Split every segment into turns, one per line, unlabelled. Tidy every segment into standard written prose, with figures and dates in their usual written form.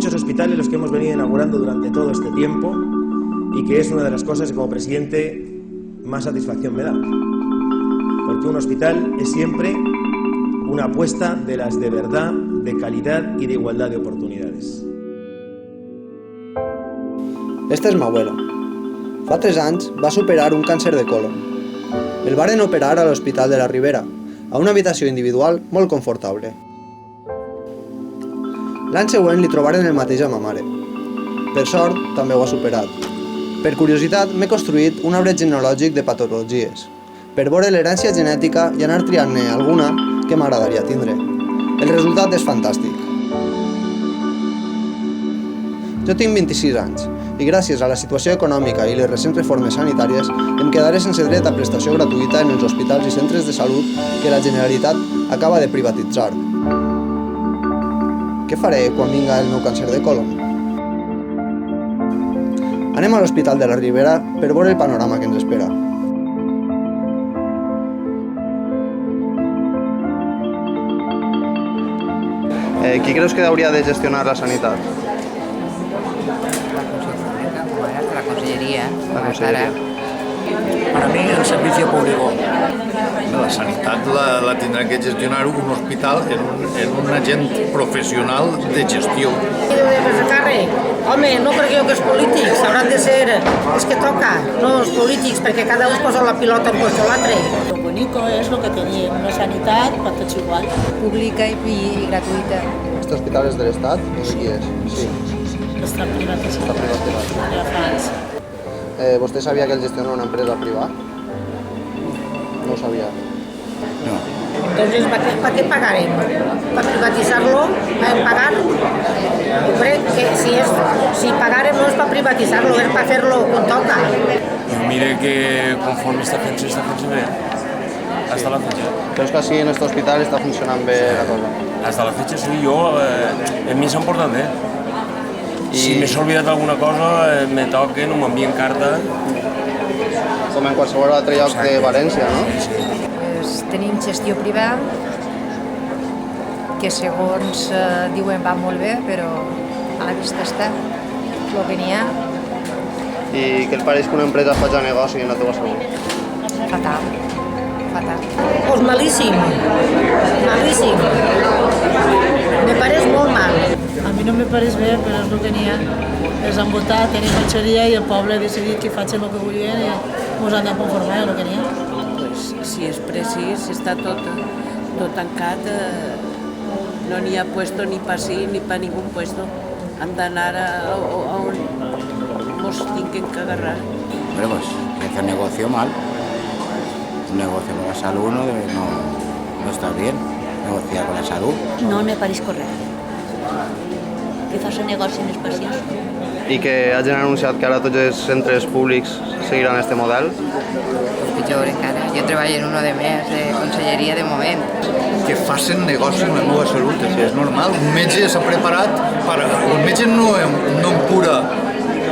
muchos hospitales los que hemos venido inaugurando durante todo este tiempo y que es una de las cosas que como presidente más satisfacción me da. Porque un hospital es siempre una apuesta de las de verdad, de calidad y de igualdad de oportunidades.
Este és m'abuelo. Fa 3 anys va superar un càncer de colon. El varen operar a l'Hospital de la Ribera, a una habitació individual molt confortable. L'any següent li trobaren el mateix a ma mare. Per sort, també ho ha superat. Per curiositat, m'he construït un arbre genealògic de patologies, per veure l'herència genètica i anar triant-ne alguna que m'agradaria tindre. El resultat és fantàstic. Jo tinc 26 anys i gràcies a la situació econòmica i les recents reformes sanitàries em quedaré sense dret a prestació gratuïta en els hospitals i centres de salut que la Generalitat acaba de privatitzar. Què faré quan vinga el meu càncer de colon? Anem a l'Hospital de la Ribera per veure el panorama que ens espera. Qui creus que hauria de gestionar la sanitat?
La consellería.
Para mí, el servicio público.
La sanitat la tindrà que gestionar un hospital en un agent professional de gestió.
Home, no crec jo que els polítics hauran de ser els que toca, no els polítics, perquè cada un posa la pilota en puesto l'altre.
Lo bonito es lo que tenim, una sanitat per tots igual.
Pública i gratuïta.
Este hospital és de l'Estat o de qui és? Sí.
Està privatitzat.
Està privatitzat.
Ja fa anys.
¿Vostè sabia que el gestiona una empresa privada? No ho sabia.
No.
Entonces, ¿para qué pagarem? ¿Para privatizar-lo? ¿Para pagar? Yo crec que si pagarem no és per privatizar-lo, és per fer-lo com toca.
Mire que conforme està fent-se bé. Hasta la fecha.
¿Creus que así en este hospital está funcionando bien la cosa?
Hasta la fecha sí, en mi s'ha portat bé. Si m'he olvidat alguna cosa, me toca, no m'envien carta.
Com en qualsevol altre lloc de València, no?
Pues tenim gestió privada, que segons diuen va molt bé, però a la vista està el que n'hi ha.
I què et pareix que una empresa faci negoci en la teva salut?
Fatal.
Pues malíssim. Me pareix molt mal.
A mi no me pareix bé, però és el que n'hi ha. Els han votat, tenim majoria i el poble ha decidit que facin el que volien i ens han de conformar amb el que n'hi ha.
Pues, si és precís, si està tot tancat, no n'hi ha puesto ni per sí ni per ningú puesto. Han d'anar a on mos tinguin que agarrar.
Bueno, pues hacer negocio mal. Un negocio con la salud no está bien. Negociar con la salud.
No me pareix correcte. Que faci negoci en especial.
I que hagin anunciat que ara tots els centres públics seguiran este model?
Pitjor encara. Jo treballo en uno de més de conselleria de moment.
Que facin negoci amb la meva salut, és normal. Un metge s'ha preparat el metge no em cura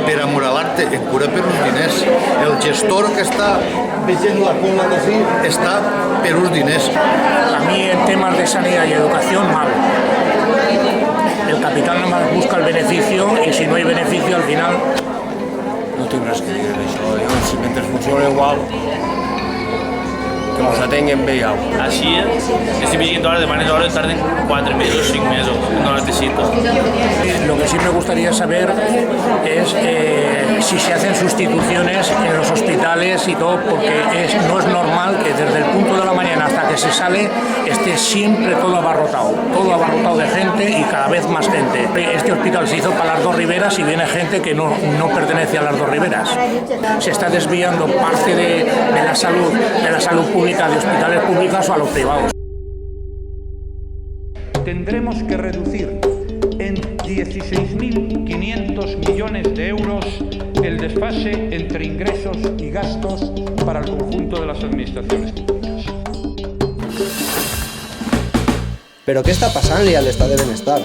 per amor a l'arte, em cura per uns diners. El gestor que està veient la cola d'ací està per uns diners.
A mí en temas de sanidad y educación, mal. El capital nada más busca el beneficio y si no hay beneficio al final no tinc res que dir d'això. Si mentre funciona igual, que ens atenguen bé i au.
Així, estic vigint hores, demanes hores, tarden 4 mesos, 5 mesos, no necesito.
Lo que sí me gustaría saber es si se hacen sustituciones en los hospitales y todo, porque no es normal que desde el punto de la mañana hasta que se sale esté siempre todo abarrotado de gente y cada vez más gente. Este hospital se hizo para las dos riberas y viene gente que no pertenece a las dos riberas. Se está desviando parte de la salud pública, de hospitales públicos o a los privados.
Tendremos que reducir en 16.500 millones de euros el desfase entre ingresos y gastos para el conjunto de las administraciones públicas.
Però què està passant-li a l'estat de benestar?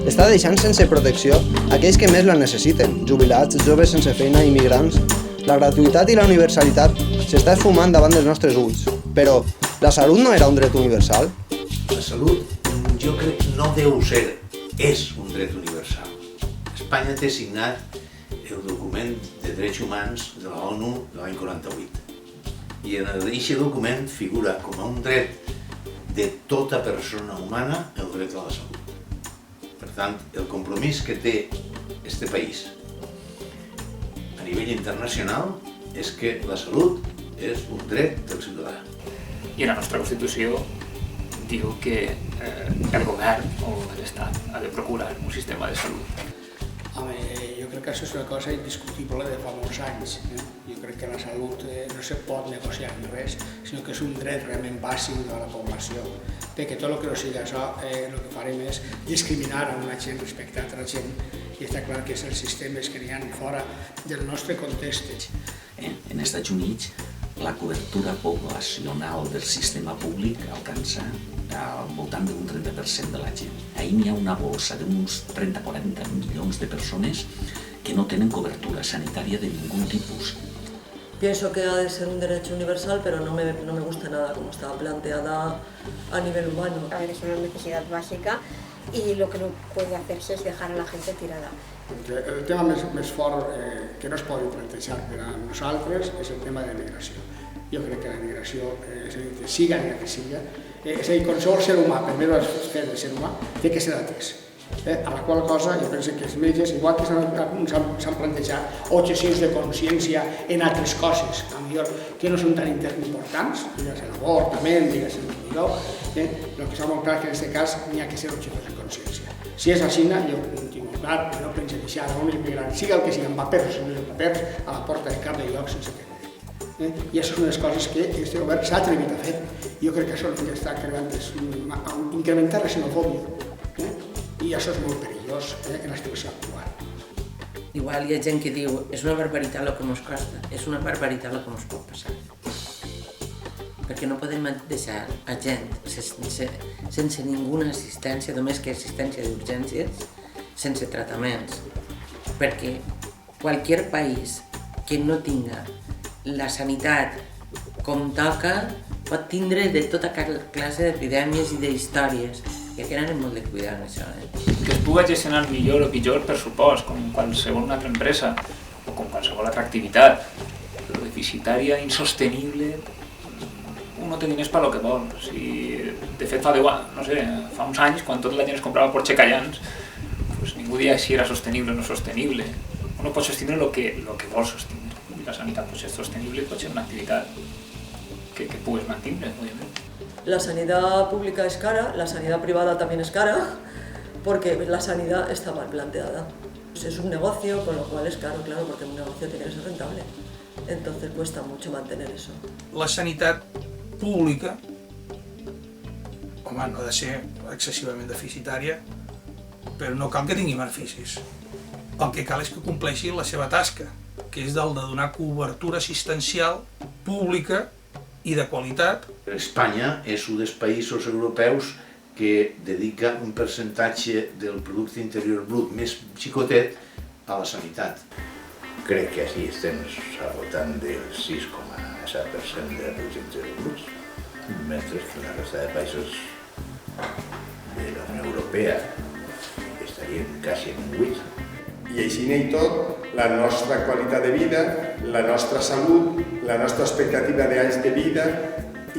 Està deixant sense protecció aquells que més la necessiten, jubilats, joves sense feina, immigrants. La gratuïtat i la universalitat s'està esfumant davant dels nostres ulls. Però la salut no era un dret universal?
La salut, jo crec, no deu ser, és un dret universal. Espanya té signat el document de drets humans de la ONU de l'any 48. I en aquest document figura com a un dret de tota persona humana el dret a la salut. Per tant, el compromís que té este país a nivell internacional és que la salut és un dret del ciutadà.
I la nostra Constitució diu que el govern o l'Estat ha de procurar un sistema de salut.
Home, jo crec que això és una cosa indiscutible de fa molts anys. Jo crec que la salut no se pot negociar ni res, sinó que és un dret realment bàsic de la població. Perquè tot el que no sigui això, el que farem és discriminar a una gent respecte a altra gent, i està clar que és els sistemes que n'hi ha fora del nostre context.
En Estats Units, la cobertura poblacional del sistema públic alcança al voltant d'un 30% de la gent. Ahí n'hi ha una bolsa d'uns 30-40 milions de persones que no tenen cobertura sanitària de ningún tipus.
Pienso que ha de ser un derecho universal, pero no me gusta nada como está planteada a nivel humano.
A ver, es una necesidad básica y lo que no puede hacerse es dejar a la gente tirada.
El tema més fort que no es pot plantejar per a nosaltres és el tema de la migració. Jo crec que la migració, siga la que siga, és a dir, qualsevol ser humà, primer fer de ser humà, té que ser atès. A la qual cosa jo penso que els metges, igual que s'han plantejat objeccions de consciència en altres coses, que no són tan importants, digues l'avortament, digues el que està molt clar que en aquest cas n'hi ha que ser objeccions de consciència. Si és així, jo tinc clar que no penso deixar a un immigrant, sigui el que sigui, amb papers o sense papers, a la porta de cap de lloc sense tenir. I això és una de les coses que aquest govern s'ha atrevit a fer. Jo crec que això el que està creant és incrementar la xenofòbia. I això és molt perillós en la situació actual.
Igual hi ha gent que diu és una barbaritat el que ens costa, és una barbaritat el que ens pot passar. Perquè no podem deixar a gent sense ninguna assistència, només que assistència d'urgències, sense tractaments. Perquè qualsevol país que no tinga la sanitat com toca pot tindre de tota classe d'epidèmies i d'històries. I aquí anem molt de cuidar amb això.
Que es pugui gestionar millor o pitjor, per supost, com qualsevol una altra empresa o com qualsevol altra activitat. Lo deficitària, insostenible, uno té diners per lo que vol. De fet, fa uns anys, quan tota la gent es comprava Porsche Cayans, ningú dia si era sostenible o no sostenible. Uno pot sostindre lo que vol sostindre. La sanitat pot ser sostenible, pot ser una activitat que pugues mantenir, òbviament.
La sanidad pública es cara, la sanidad privada también es cara, porque la sanidad está mal planteada. Es un negocio, con lo cual es caro, claro, porque un negocio tiene que ser rentable. Entonces cuesta mucho mantener eso.
La sanitat pública, home, no ha de ser excessivament deficitària, però no cal que tingui beneficis. El que cal és que compleixi la seva tasca, que és el de donar cobertura assistencial pública i de qualitat.
Espanya és un dels països europeus que dedica un percentatge del producte interior brut més xicotet a la sanitat.
Crec que així estem al voltant del 6,7% del producte interior brut, mentre que la resta de països de la Unió Europea estarien quasi en un 8%.
I així i tot, la nostra qualitat de vida, la nostra salut, la nostra expectativa d'anys de vida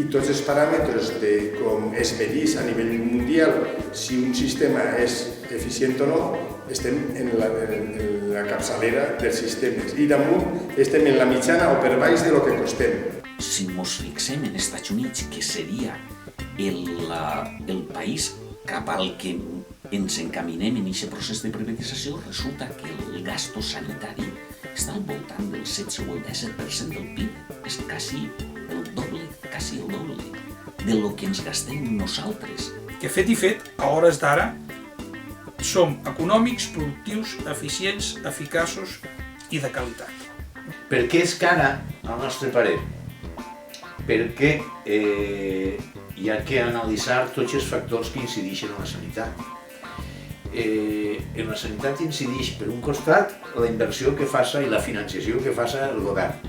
i tots els paràmetres de com es medís a nivell mundial si un sistema és eficient o no, estem en la capçalera dels sistemes i damunt estem en la mitjana o per baix de lo que costem.
Si ens fixem en Estats Units, que seria el país cap al que ens encaminem en aquest procés de privatització, resulta que el gasto sanitari està al voltant del 16 o el 17% del PIB. És quasi el doble de lo que ens gastem nosaltres.
Que fet i fet, a hores d'ara, som econòmics, productius, eficients, eficaços i de qualitat.
Per què és cara, al nostre parer? Perquè hi ha que analitzar tots els factors que incideixen en la sanitat. En la sanitat incideix, per un costat, la inversió que faça i la financiació que faça el govern.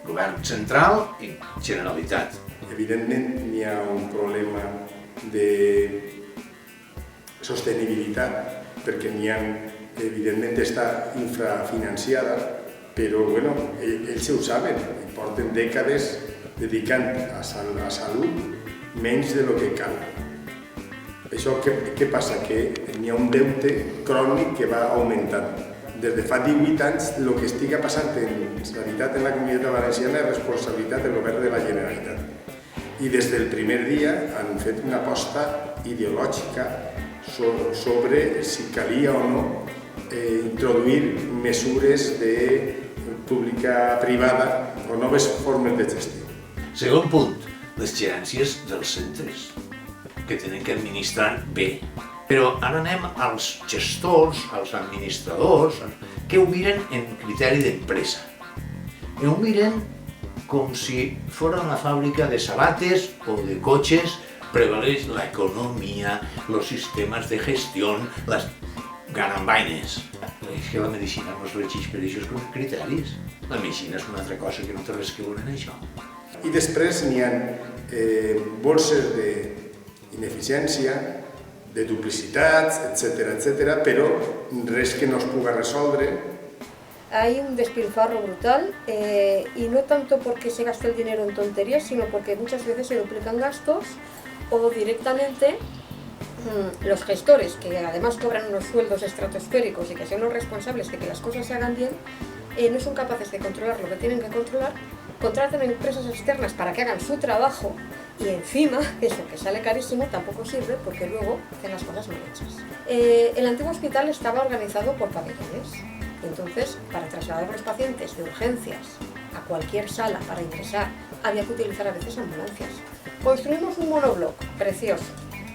Govern central i Generalitat.
Evidentment, hi ha un problema de sostenibilitat, perquè n'hi ha evidentment està infrafinanciada, però bueno, ells ho saben, porten dècades dedicant a salut menys de lo que cal. Això què passa? Que n'hi ha un deute crònic que va augmentant. Des de fa 18 anys, el que estigui passant en sanitat en la Comunitat Valenciana és responsabilitat del govern de la Generalitat. I des del primer dia han fet una aposta ideològica sobre si calia o no introduir mesures de pública-privada o noves formes de gestió.
Segon punt, les gerències dels centres, que tenen que administrar bé. Però ara anem als gestors, als administradors, que ho miren en criteri d'empresa. Ho miren com si fora una fàbrica de sabates o de cotxes, prevaleix la economia, los sistemes de gestió, les garambaines. És que la medicina no es regeix per aquests criteris. La medicina és una altra cosa que no té res que veure en això.
I després n'hi ha bolses d'ineficiència, de duplicitats, etcétera, pero res que no es puga resolver.
Hay un despilfarro brutal y no tanto porque se gaste el dinero en tonterías, sino porque muchas veces se duplican gastos o directamente los gestores, que además cobran unos sueldos estratosféricos y que son los responsables de que las cosas se hagan bien, no son capaces de controlar lo que tienen que controlar, contratan a empresas externas para que hagan su trabajo y encima, eso que sale carísimo, tampoco sirve porque luego hacen las cosas mal hechas. El antiguo hospital estaba organizado por pabellones, entonces para trasladar a los pacientes de urgencias a cualquier sala para ingresar había que utilizar a veces ambulancias. Construimos un monobloc precioso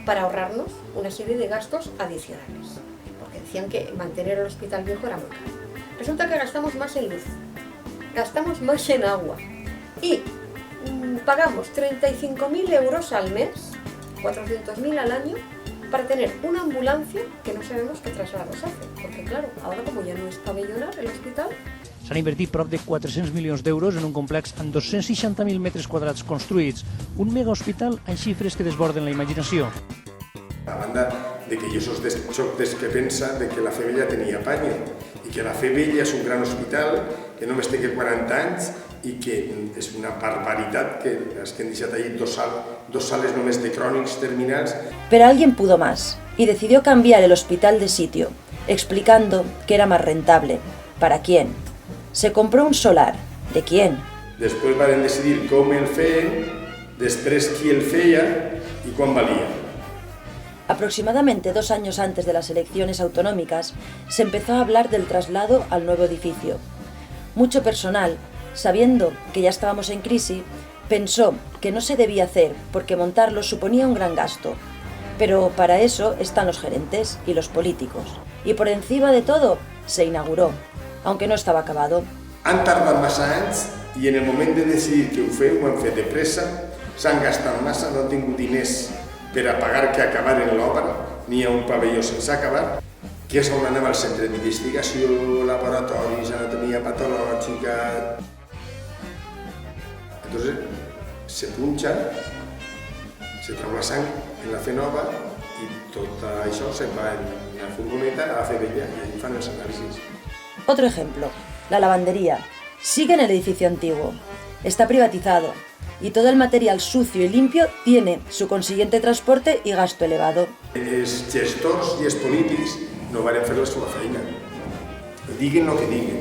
para ahorrarnos una serie de gastos adicionales, porque decían que mantener el hospital viejo era muy caro. Resulta que gastamos más en luz, gastamos más en agua y pagamos 35.000 euros al mes, 400.000 al año, para tener una ambulancia que no sabemos qué traslados hace. Porque claro, ahora como ya no es pabellonar el hospital...
S'han invertit prop de 400 milions d'euros en un complex amb 260.000 metres quadrats construïts, un megahospital amb xifres que desborden la imaginació.
A banda de que jo soc dels que pensa de que la Fe Vella tenia panya i que la Fe Vella és un gran hospital que només té 40 anys i que és una barbaritat que els que han deixat allí dos sales només de crònics terminals.
Pero alguien pudo más y decidió cambiar el hospital de sitio, explicando que era más rentable. ¿Para quién? Se compró un solar. ¿De quién?
Després van decidir com el feien, després qui el feia i quan valia.
Aproximadamente 2 años antes de las elecciones autonómicas, se empezó a hablar del traslado al nuevo edificio. Mucho personal, sabiendo que ya estábamos en crisis, pensó que no se debía hacer porque montarlo suponía un gran gasto. Pero para eso están los gerentes y los políticos. Y por encima de todo, se inauguró, aunque no estaba acabado.
Han tardat massa anys i en el moment de decidir que ho han fet de pressa, s'han gastat massa, no han tingut diners per a pagar que acabaren l'obra, ni a un pavelló sense acabar, que és on anava el centre d'investigació, laboratoris, anatomia patològica... Entonces, se punxa, se trau la sang en la Fe Nova i tot això se'n va en la furgoneta a la Fe Vella i allí fan els anàlisis.
Otro ejemplo, la lavandería. Sigue en el edificio antiguo. Está privatizado y todo el material sucio y limpio tiene su consiguiente transporte y gasto elevado.
Els gestors i els polítics no van fer la seva feina. Diguin el que diguin.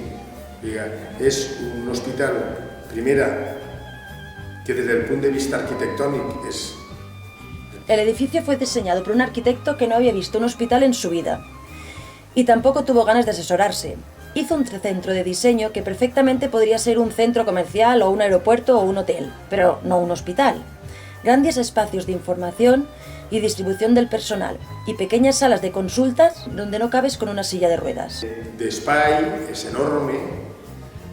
És un hospital, primera, que desde el punto de vista arquitectónico es...
El edificio fue diseñado por un arquitecto que no había visto un hospital en su vida y tampoco tuvo ganas de asesorarse. Hizo un centro de diseño que perfectamente podría ser un centro comercial o un aeropuerto o un hotel, pero no un hospital. Grandes espacios de información y distribución del personal y pequeñas salas de consultas donde no cabes con una silla de ruedas.
D'espai és enorme,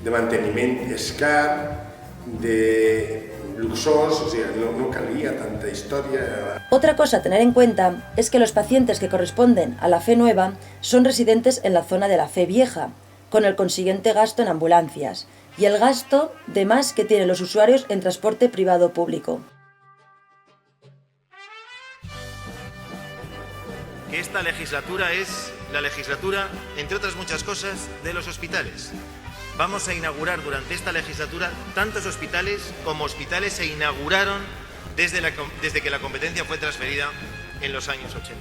de manteniment és car, de luxós, o sigui, no calia tanta història.
Otra cosa a tener en cuenta es que los pacientes que corresponden a la Fe Nueva son residentes en la zona de la Fe Vieja, con el consiguiente gasto en ambulancias y el gasto de más que tienen los usuarios en transporte privado público.
que esta legislatura es la legislatura, entre otras muchas cosas, de los hospitales. Vamos a inaugurar durante esta legislatura tantos hospitales como hospitales se inauguraron desde que la competencia fue transferida en los años 80.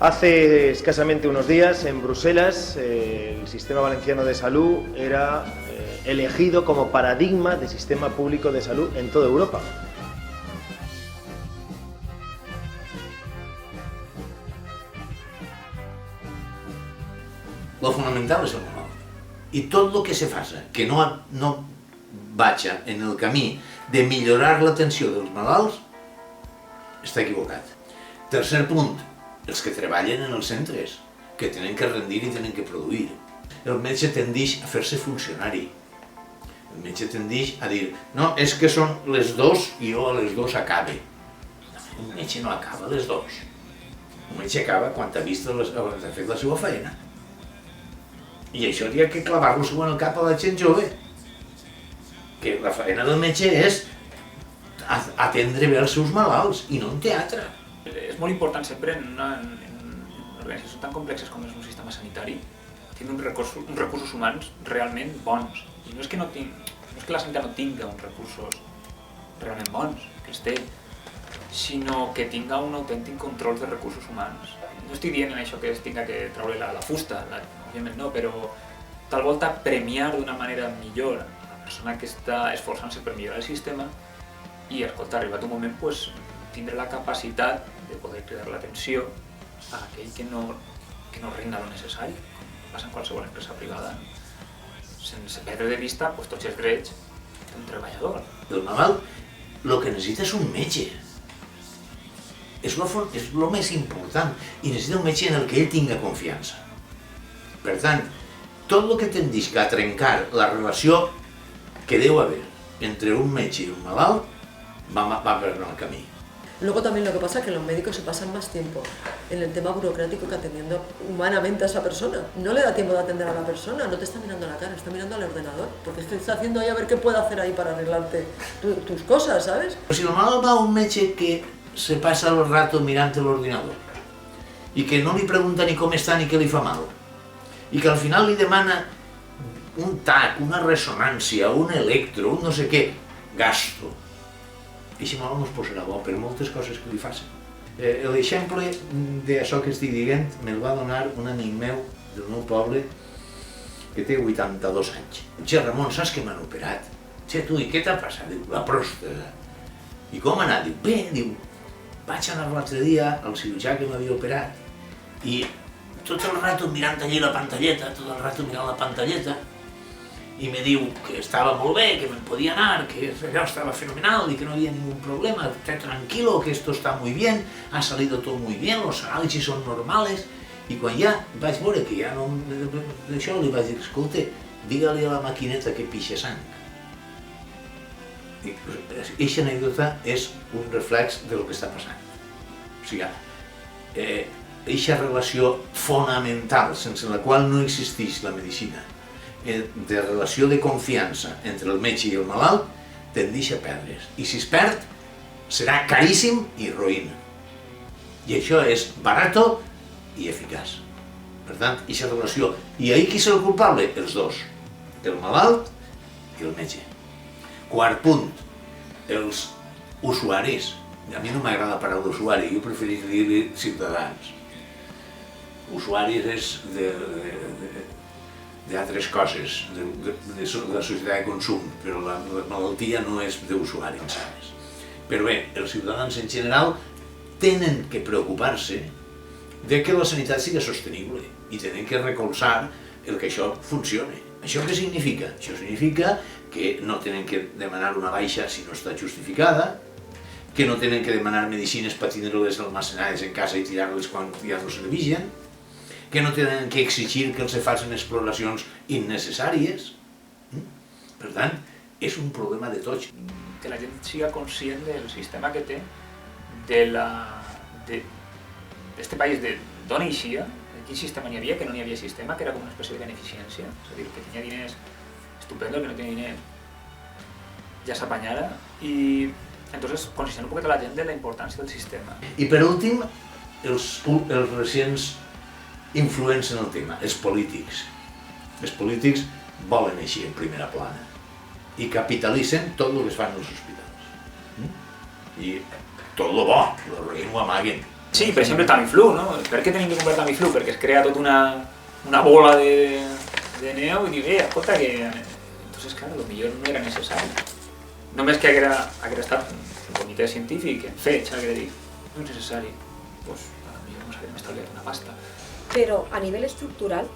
Hace escasamente unos días, en Bruselas, el sistema valenciano de salud era elegido como paradigma de sistema público de salud en toda Europa.
Lo fonamental és el malalt. I tot el que se faça que no vaig en el camí de millorar l'atenció dels malalts està equivocat. Tercer punt, els que treballen en els centres, que tenen que rendir i tenen que produir. El metge tendeix a fer-se funcionari. El metge tendeix a dir, no, és que són les 2 i jo a les 2 acabe. Un metge no acaba a les 2. Un metge acaba quan ha fet la seva feina. I això hauria que clavar-lo en el cap a la gent jove. Que la feina del metge és atendre bé els seus malalts i no en teatre.
És molt important sempre en organitzacions tan complexes com és un sistema sanitari tenir uns recursos humans realment bons. I no és que la sanitat no tinga uns recursos realment bons, que els té, sinó que tinga un autèntic control de recursos humans. No estic dient en això que es tinga que treure la fusta, òbviament no, però tal volta premiar d'una manera millor la persona que està esforçant-se per millorar el sistema i, escolta, arribat un moment, tindre la capacitat de poder cridar l'atenció a aquell que no rinda lo necessari, com passa en qualsevol empresa privada, sense perdre de vista tots els drets d'un treballador.
El malalt el que necessita és un metge. És el més important i necessita un metge en el que ell tinga confiança. Per tant, tot el que tendeix a trencar la relació que deu haver entre un metge y un malalt va per el camí.
Luego también lo que pasa es que los médicos se pasan más tiempo en el tema burocrático que atendiendo humanamente a esa persona. No le da tiempo de atender a la persona, no te está mirando a la cara, está mirando al ordenador, porque es que está haciendo ahí a ver qué puede hacer ahí para arreglarte tus cosas, ¿sabes?
Si el malalt va a un metge que se passa el rato mirant l'ordinador i que no li pregunta ni com està ni què li fa mal i que al final li demana un TAC, una ressonància, un electro, un no sé què, gasto. I si malalt no es posarà bo per moltes coses que li facin. L'exemple d'això que estic dient me'l va donar un amic meu del meu poble que té 82 anys. Che, Ramon, saps que m'han operat? Che, tu, i què t'ha passat? Diu, la pròstata. I com ha anat? Diu, bé, diu, vaig anar l'altre dia al cirurgià que m'havia operat i tot el rato mirant allí la pantalleta, tot el rato mirant la pantalleta, i me diu que estava molt bé, que me'n podia anar, que allò estava fenomenal y que no había ningún problema, esté tranquilo, que esto está muy bien, ha salido todo muy bien, los análisis son normales. I quan ja vaig veure que ja no... D'això li vaig dir, escolta, digue-li a la maquineta que pixa sang. Eixa anècdota és un reflex del que està passant. O sigui, eixa relació fonamental, sense la qual no existeix la medicina, de relació de confiança entre el metge i el malalt, tendeix a perdre's. I si es perd, serà caríssim i roïna. I això és barato i eficaç. Per tant, eixa relació. I ahir qui és el culpable? Els dos. El malalt i el metge. Quart punt, els usuaris. A mi no m'agrada la paraula usuari, jo preferís dir-li ciutadans. Usuaris és d'altres coses, de la societat de consum, però la malaltia no és d'usuari, em sabes. Però bé, els ciutadans en general tenen que preocupar-se de que la sanitat sigui sostenible i tenen que recolzar el que això funcioni. Això què significa? Això significa que no tenen que demanar una baixa si no està justificada, que no tenen que demanar medicines per tindre-les almacenades en casa i tirar-les quan ja no serveixen, que no tenen que exigir que els facin exploracions innecessàries. Per tant, és un problema de tots.
Que la gent siga conscient del sistema que té, d'este país, d'on eixia, de quin sistema n'hi havia, que no n'hi havia sistema, que era com una espècie de beneficència, és a dir, que tenia diners estupendo, que no tenia diners ja s'apanyara, i entonces conscient un poquet a la gent de la importància del sistema.
I per últim, els recents influents en el tema? Els polítics. Els polítics volen així en primera plana i capitalitzen tot el que es fan als hospitals. I tot el bo, el roïn ho amaguen.
Sí, per exemple, el Tamiflu, no? Per què tenim que comprar Tamiflu? Perquè es crea tota una bola de neu i diu, escolta, que... Entonces, claro, lo millor no era necessari. Només que haguera estat un comitè científic fet, haguera dit, no és necessari, pues a lo millor nos haguem establert una pasta.
Pero a nivel estructural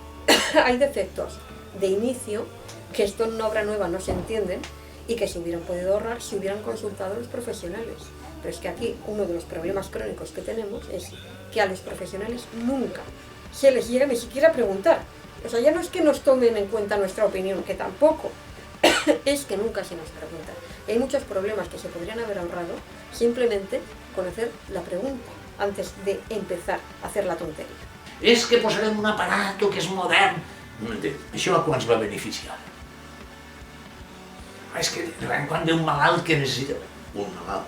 hay defectos de inicio que esto en una obra nueva no se entienden y que se hubieran podido ahorrar si hubieran consultado a los profesionales. Pero es que aquí uno de los problemas crónicos que tenemos es que a los profesionales nunca se les llega ni siquiera a preguntar. O sea, ya no es que nos tomen en cuenta nuestra opinión, que tampoco, es que nunca se nos pregunta. Hay muchos problemas que se podrían haber ahorrado simplemente con hacer la pregunta antes de empezar a hacer la tontería.
És que posarem un aparato que és modern. Això a quants va beneficiar? És que quan ve un malalt que necessita un malalt.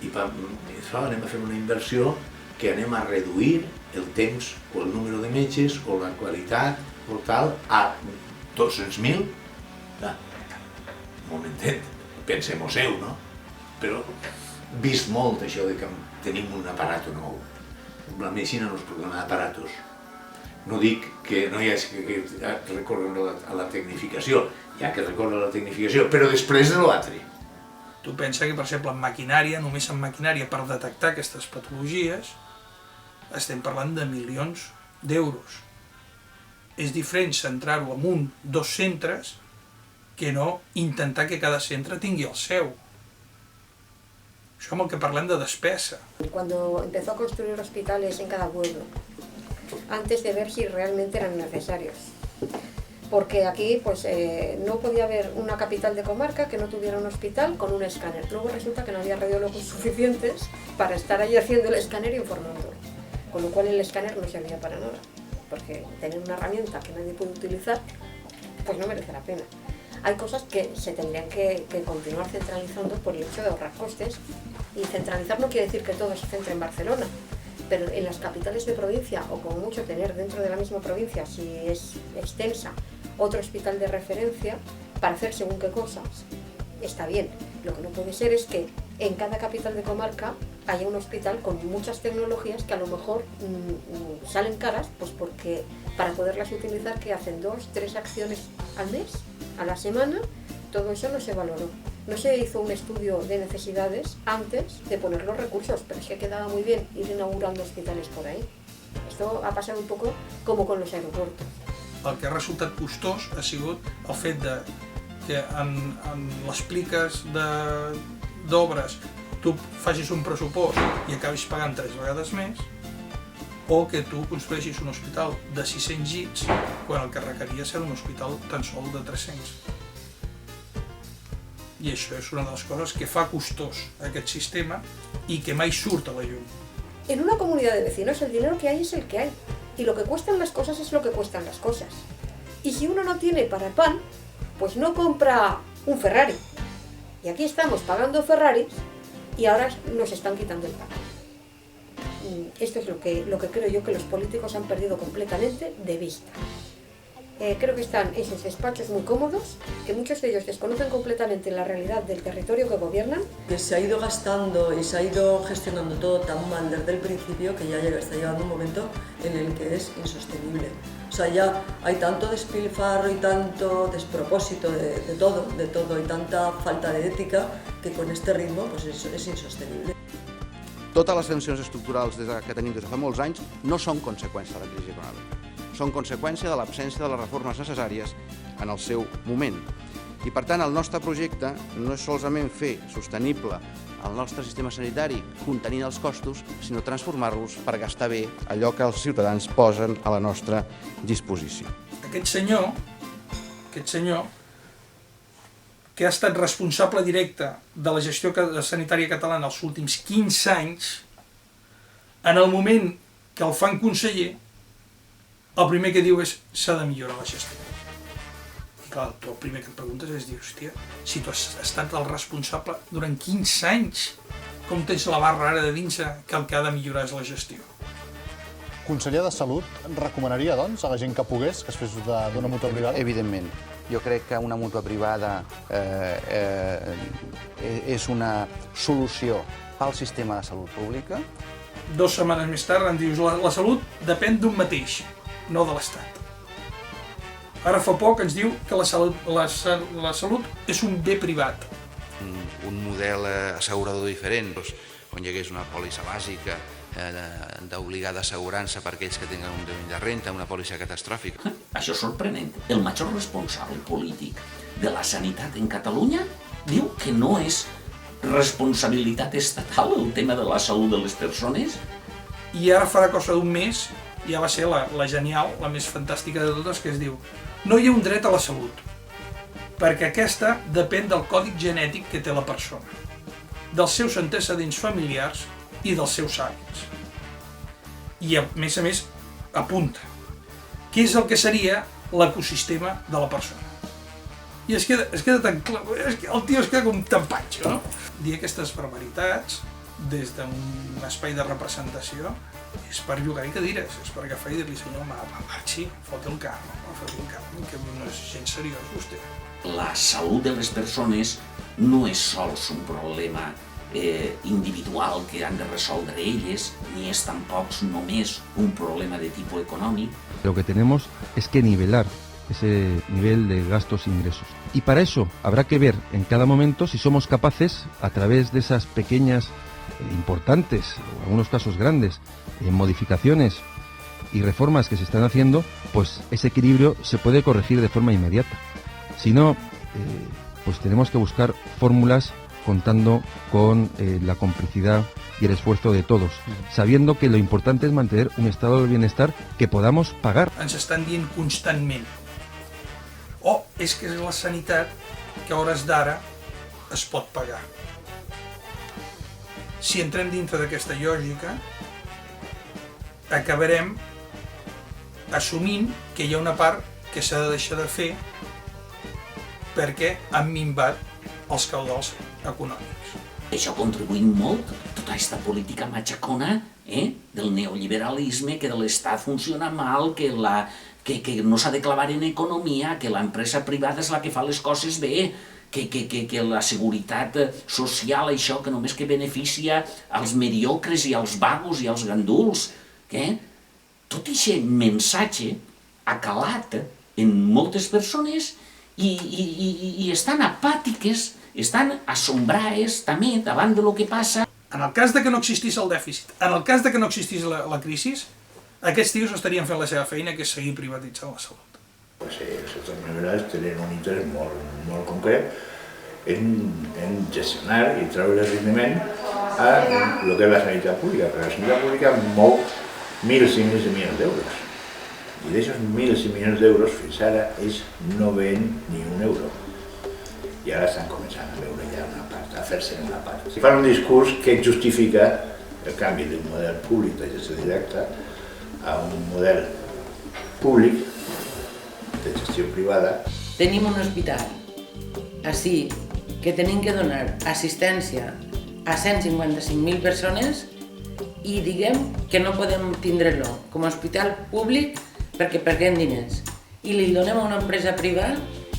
I anem a fer una inversió que anem a reduir el temps o el número de metges o la qualitat o tal a 200.000. Un momentet, pensem-ho-seu, no? Però vist molt això de que tenim un aparato nou. La medicina no es pot donar aparatos. No dic que no hi hagi que recórrer a la tecnificació, hi ha que recórrer a la tecnificació, però després de l'altre.
Tu pensa que, per exemple, en maquinària, només en maquinària, per detectar aquestes patologies, estem parlant de milions d'euros. És diferent centrar-ho en dos centres que no intentar que cada centre tingui el seu. Això amb el que parlem de despesa.
Cuando empezó a construir hospitales en cada pueblo, antes de ver si realmente eran necesarios. Porque aquí pues, no podía haber una capital de comarca que no tuviera un hospital con un escáner. Luego resulta que no había radiólogos suficientes para estar allí haciendo el escáner e informándolo. Con lo cual el escáner no servía para nada. Porque tener una herramienta que nadie puede utilizar, pues no merece la pena. Hay cosas que se tendrían que continuar centralizando por el hecho de ahorrar costes. Y centralizar no quiere decir que todo se centre en Barcelona, pero en las capitales de provincia, o como mucho tener dentro de la misma provincia, si es extensa, otro hospital de referencia para hacer según qué cosas, está bien. Lo que no puede ser es que en cada capital de comarca haya un hospital con muchas tecnologías que a lo mejor salen caras, pues porque para poderlas utilizar que hacen 2, 3 acciones al mes, a la semana, todo eso no se valoró. No se hizo un estudio de necesidades antes de poner los recursos, pero es que quedaba muy bien ir inaugurando hospitales por ahí. Esto ha pasado un poco como con los aeropuertos.
El que ha resultat costós ha sigut el fet que en les pliques d'obres tu facis un pressupost i acabis pagant 3 vegades més, o que tu construeixis un hospital de 600 llits quan el que requeria ser un hospital tan sol de 300. I això és una de les coses que fa costós aquest sistema i que mai surt a la llum.
En una comunidad de vecinos el dinero que hay es el que hay. Y lo que cuestan las cosas es lo que cuestan las cosas. Y si uno no tiene para el pan, pues no compra un Ferrari. Y aquí estamos pagando Ferraris y ahora nos están quitando el pan. Esto es lo que creo yo que los políticos han perdido completamente de vista. Creo que están en sus despachos muy cómodos, que muchos de ellos desconocen completamente la realidad del territorio que gobiernan.
Que se ha ido gastando y se ha ido gestionando todo tan mal desde el principio que ya está llegando un momento en el que es insostenible. O sea, ya hay tanto despilfarro y tanto despropósito de todo, y tanta falta de ética que con este ritmo pues és insostenible.
Totes les tensions estructurals que tenim des de fa molts anys no són conseqüència de la crisi econòmica. Són conseqüència de l'absència de les reformes necessàries en el seu moment. I per tant el nostre projecte no és solament fer sostenible el nostre sistema sanitari contenint els costos, sinó transformar-los per gastar bé allò que els ciutadans posen a la nostra disposició.
Aquest senyor que ha estat responsable directe de la gestió sanitària catalana els últims 15 anys, en el moment que el fan conseller, el primer que diu és s'ha de millorar la gestió. I clar, tu el primer que et preguntes és dir, hòstia, si tu has estat el responsable durant 15 anys, com tens la barra ara de dins que el que ha de millorar és la gestió?
conseller de Salut recomanaria, doncs, a la gent que pogués que es fes d'una mútua privada?
Evidentment. Jo crec que una mútua privada és una solució pel sistema de salut pública.
2 setmanes més tard em dius la salut depèn d'un mateix, no de l'Estat. Ara fa poc ens diu que la salut és un bé privat.
Un model assegurador diferent, on hi hagués una pòlissa bàsica d'obligada assegurança per aquells que tenen un nivell de renta, una pòlissa catastròfica.
Això és sorprenent. El major responsable polític de la sanitat en Catalunya diu que no és responsabilitat estatal el tema de la salut de les persones.
I ara farà cosa d'un mes, ja va ser la genial, la més fantàstica de totes, que es diu: no hi ha un dret a la salut, perquè aquesta depèn del còdic genètic que té la persona, dels seus antecedents familiars i dels seus hàbits. I a més, apunta què és el que seria l'ecosistema de la persona. I es queda tan clar, el tio es queda com tan patxo, no? Dir aquestes barbaritats des d'un espai de representació és per llogar i cadires, és per agafar i dir-li: senyor, marxi, fot el camp, que no és gens seriós vostè.
La salut de les persones no és sols un problema individual que han de resoldre elles, ni es tampoc només un problema de tipo econòmic.
Lo que tenemos es que nivelar ese nivel de gastos e ingresos. Y para eso habrá que ver en cada momento si somos capaces, a través de esas pequeñas, importantes, o en algunos casos grandes, modificaciones y reformas que se están haciendo, pues ese equilibrio se puede corregir de forma inmediata. Si no, pues tenemos que buscar fórmulas contando con la complicidad y el esfuerzo de todos, sabiendo que lo importante es mantener un estado de bienestar que podamos pagar.
Ens estan dient constantment: oh, és que és la sanitat que a hores d'ara es pot pagar. Si entrem dintre d'aquesta lògica, acabarem assumint que hi ha una part que s'ha de deixar de fer perquè han minvat els caudals econòmics.
Això ha contribuït molt, tota aquesta política matxacona del neoliberalisme, que de l'Estat funciona mal, que no s'ha de clavar en economia, que l'empresa privada és la que fa les coses bé, que la seguretat social, això que només que beneficia als mediocres i als vagos i als ganduls. Tot aquest missatge ha calat en moltes persones i estan apàtiques, estan assombrades també davant del que passa.
En el cas de que no existís el dèficit, en el cas de que no existís la crisi, aquests tios estarien fent la seva feina, que és seguir privatitzant la salut.
Els sectors neoliberals tenen un interès molt concret en gestionar i treure rendiment a el que és la sanitat pública, perquè la sanitat pública mou 1.000 i milions d'euros. I d'aixòs 1.000 milions d'euros fins ara ells no ven ni un euro. I ara estan començant a veure ja una part, a fer-se una part. Si fan un discurs que justifica el canvi d'un model públic de gestió directa a un model públic de gestió privada.
Tenim un hospital així que tenim que donar assistència a 155.000 persones i diguem que no podem tindre-lo com a hospital públic perquè perdem diners i li donem a una empresa privada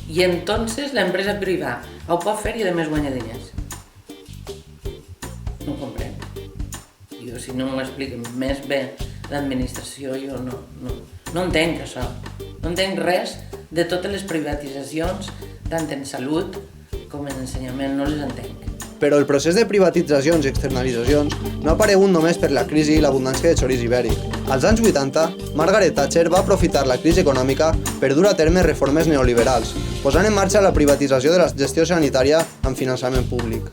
i entonces l'empresa privada ho pot fer i a més guanya diners. No ho comprenc. Jo, si no m'ho expliquen més bé l'administració, jo no entenc això. No entenc res de totes les privatitzacions, tant en salut com en ensenyament, no les entenc.
Però el procés de privatitzacions i externalitzacions no ha aparegut només per la crisi i l'abundància de xoriç ibèric. Als anys 80, Margaret Thatcher va aprofitar la crisi econòmica per dur a terme reformes neoliberals, posant en marxa la privatització de la gestió sanitària amb finançament públic.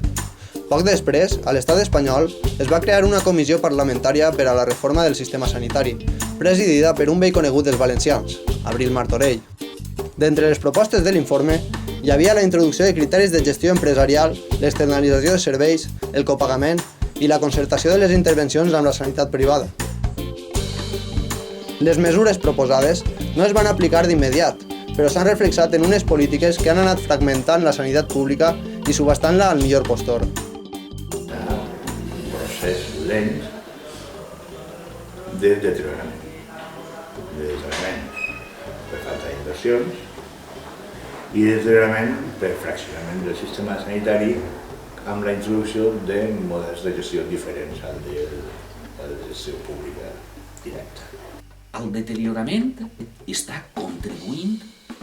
Poc després, a l'estat espanyol, es va crear una comissió parlamentària per a la reforma del sistema sanitari, presidida per un vell conegut dels valencians, Abril Martorell. D'entre les propostes de l'informe, hi havia la introducció de criteris de gestió empresarial, l'externalització de serveis, el copagament i la concertació de les intervencions amb la sanitat privada. Les mesures proposades no es van aplicar d'immediat, però s'han reflexat en unes polítiques que han anat fragmentant la sanitat pública i subhastant-la al millor postor.
Un procés lent de deteriorament. de deteriorament per falta d'inversions i de deteriorament per fraccionament del sistema sanitari amb la introducció de models de gestió diferents al de gestió pública directa.
Al deteriorament està contribuint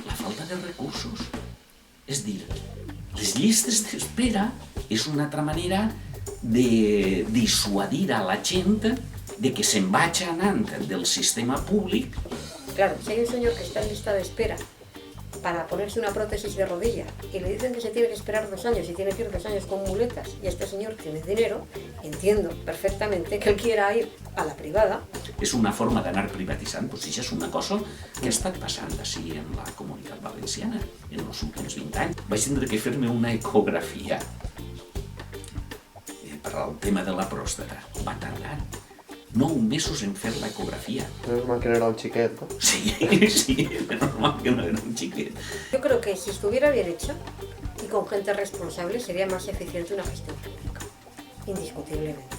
la falta de recursos. És dir, les llistes d'espera és una altra manera de dissuadir a la gent de que se'n vagi anant del sistema públic.
Claro, si hay un señor que está en lista de espera para ponerse una prótesis de rodilla y le dicen que se tiene que esperar 2 años y tiene que ir 2 años con muletas y este señor tiene dinero, entiendo perfectamente que él quiera ir a la privada.
És una forma d'anar privatitzant, doncs això és una cosa que ha estat passant així en la Comunitat Valenciana en els últims 20 anys. Vaig tindre que fer-me una ecografia per al tema de la pròstata. Va tardar 9 mesos en fer l'ecografia.
Menos mal que no era un xiquet, ¿no?
Sí, menos mal que no era un xiquet.
Yo creo que si estuviera bien hecho y con gente responsable sería más eficiente una gestión pública, indiscutiblemente.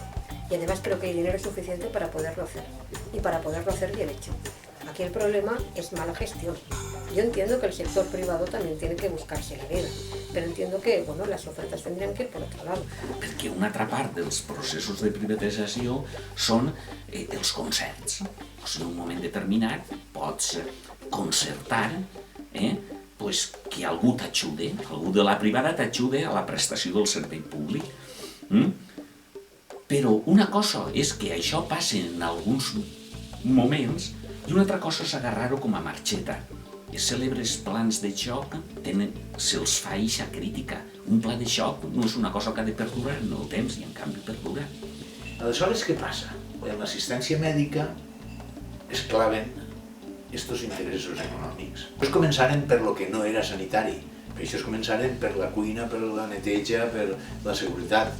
Y además creo que hay dinero suficiente para poderlo hacer y para poderlo hacer bien hecho. Aquí el problema es mala gestión. Yo entiendo que el sector privado también tiene que buscarse la vida, pero entiendo que bueno, las ofertas tendrían que ir por otro lado.
Perquè una altra part dels processos de privatització són els concerts. O sigui, en un moment determinat pots concertar pues, que algú t'ajude, algú de la privada t'ajude a la prestació del servei públic. Però una cosa és que això passi en alguns moments i una altra cosa és agarrar-ho com a marxeta. Els cèlebres plans de xoc se'ls fa eixa crítica. Un pla de xoc no és una cosa que ha de perdurar en el temps i en canvi perdura.
Aleshores, què passa? En l'assistència mèdica es claven estos interessos econòmics. Pues començaren per lo que no era sanitari. Per això es començaren per la cuina, per la neteja, per la seguretat.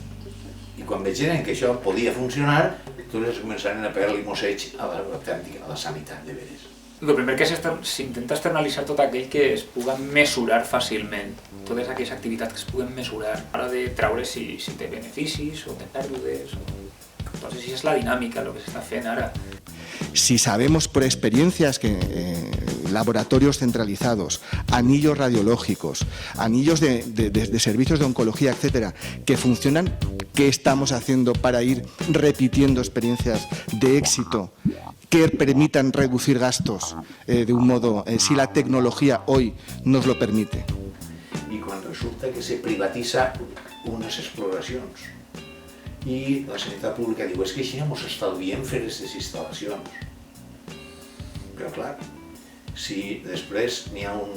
I quan vegeren que això podia funcionar, entonces començaren a pegar-li mosseig a la sanitat, de veres.
El primer que s'intenta externalitzar tot aquell que es puguen mesurar fàcilment, totes aquelles activitats que es puguen mesurar, a l'hora de treure si té beneficis o té pèrdues. Entonces, si és la dinàmica, el que s'està fent ara.
Si sabemos por experiencias que laboratorios centralizados, anillos radiológicos, anillos de servicios de oncología, etcétera, que funcionan, ¿qué estamos haciendo para ir repitiendo experiencias de éxito que permitan reducir gastos de un modo, si la tecnología hoy nos lo permite?
I quan resulta que se privatitza unes exploracions i la sanitat pública diu és que així no ens estalviem fer aquestes instal·lacions. Però clar, si després n'hi ha un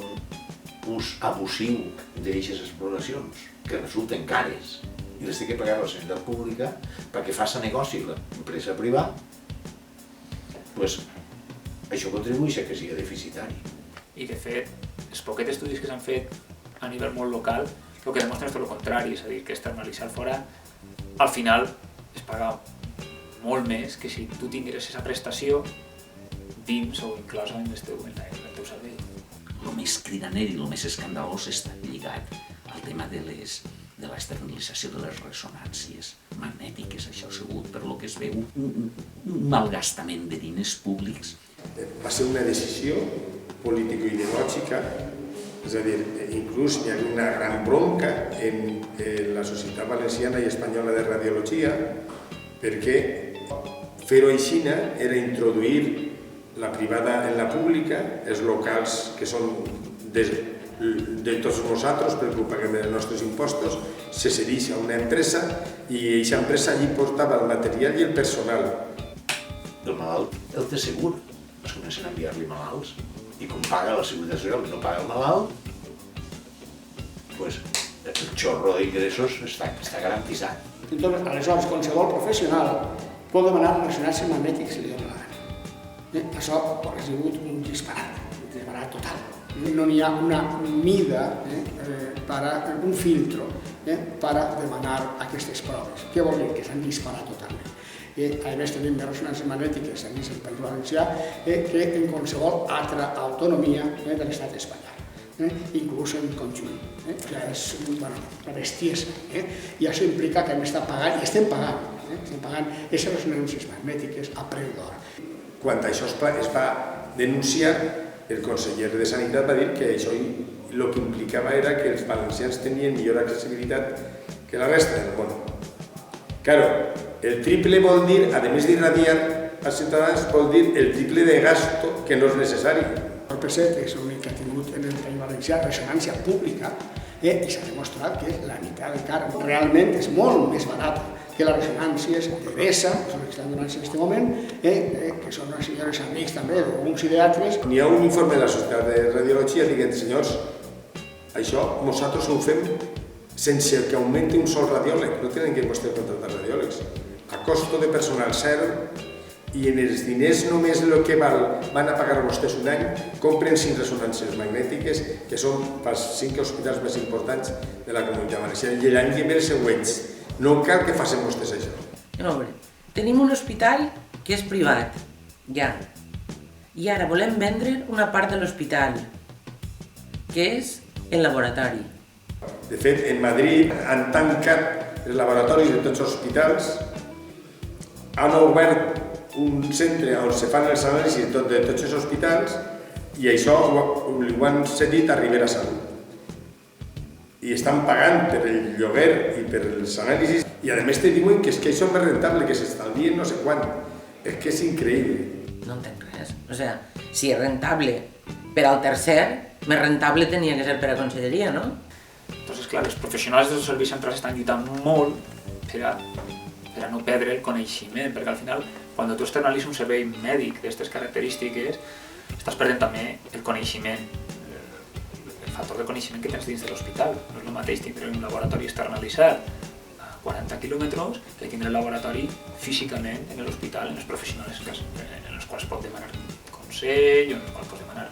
ús abusiu d'aquestes exploracions que resulten cares i les té que pagar la sanitat pública perquè faci negoci l'empresa privada, doncs això contribueix a que sigui deficitari.
I de fet, els poquets estudis que s'han fet a nivell molt local el que demostren és tot el contrari, és a dir, que externalitzar fora al final es paga molt més que si tu tingueres aquesta prestació dins o inclosa en el teu servei.
El més cridaner i el més escandalós està lligat al tema de l'externalització de les ressonàncies magnètiques. Això ha sigut, per lo que es veu, un malgastament de diners públics.
Va ser una decisió político-ideològica, és a dir, inclús hi havia una gran bronca en la Societat Valenciana i Espanyola de Radiologia perquè fer-ho així era introduir la privada en la pública, els locals que són de tots nosaltres, perquè ho paguem els nostres impostos, se cedeix a una empresa i aquesta empresa allí portava el material i el personal.
El malalt el té segur, es comencen a enviar-li malalts i com paga la Seguretat Social i no paga el malalt, doncs el xorro d'ingressos està garantitzat.
Aleshores, qualsevol professional pot demanar ressonància magnètica si li dóna la gana. Això ha sigut un disbarat total. No n'hi ha una mida, un filtro para demanar aquestes proves. Què vol dir? Que s'han disparat totalment. A més, tenim més ressonàncies magnètiques en el País Valencià que en qualsevol altra autonomia de l'estat espanyol, inclús en conjunt, que és una bestiesa. I això implica que hem estat pagant, i estem pagant aquestes ressonàncies magnètiques a preu d'or.
Quan això es va denunciar, el conseller de Sanitat va dir que això el que implicava era que els valencians tenien millor accessibilitat que la resta del món. Claro, el triple vol dir, a més d'irradiar als ciutadans, vol dir el triple de gasto que no és necessari.
El PSET és l'únic que ha tingut en el País Valencià ressonància pública i s'ha demostrat que la meitat del car realment és molt més barata que les ressonàncies de BESA, que són les que estan donant en aquest moment, que són els senyors amics també d'uns i d'altres.
N'hi ha un informe de la Societat de Radiologia dient, senyors, això nosaltres ho fem sense que augmenti un sol radiòleg, no tenen que vostès contractar radiòlegs. A costo de personal zero, i en els diners només el que van a pagar vostès un any, compren 5 ressonàncies magnètiques, que són pels 5 hospitals més importants de la Comunitat Valenciana, i l'any que ve els següents. No cal que facin vostès això.
Tenim un hospital que és privat, ja, i ara volem vendre una part de l'hospital, que és el laboratori.
De fet, en Madrid han tancat els laboratoris de tots els hospitals, han obert un centre on se fan els anàlisis de tots els hospitals i això ho han cedit a Ribera Salut. I estan pagant per el lloguer i per els anàlisis i a més te diuen que és que això és més rentable, que s'estalvien no sé quant. És que és increïble.
No entenc res. O sea, si és rentable per al tercer, més rentable tenia que ser per a conselleria, no?
Entonces, clar, els professionals dels serveis centrals estan lluitant molt per a no perdre el coneixement, perquè al final, quan tu externalitzes un servei mèdic d'aquestes característiques, estàs perdent també el coneixement, el factor de coneixement que tens dins de l'hospital. No és el mateix tindre un laboratori externalitzat a 40 quilòmetres que tindre el laboratori físicament en l'hospital, en els professionals en els quals pot demanar consell o en els quals pot demanar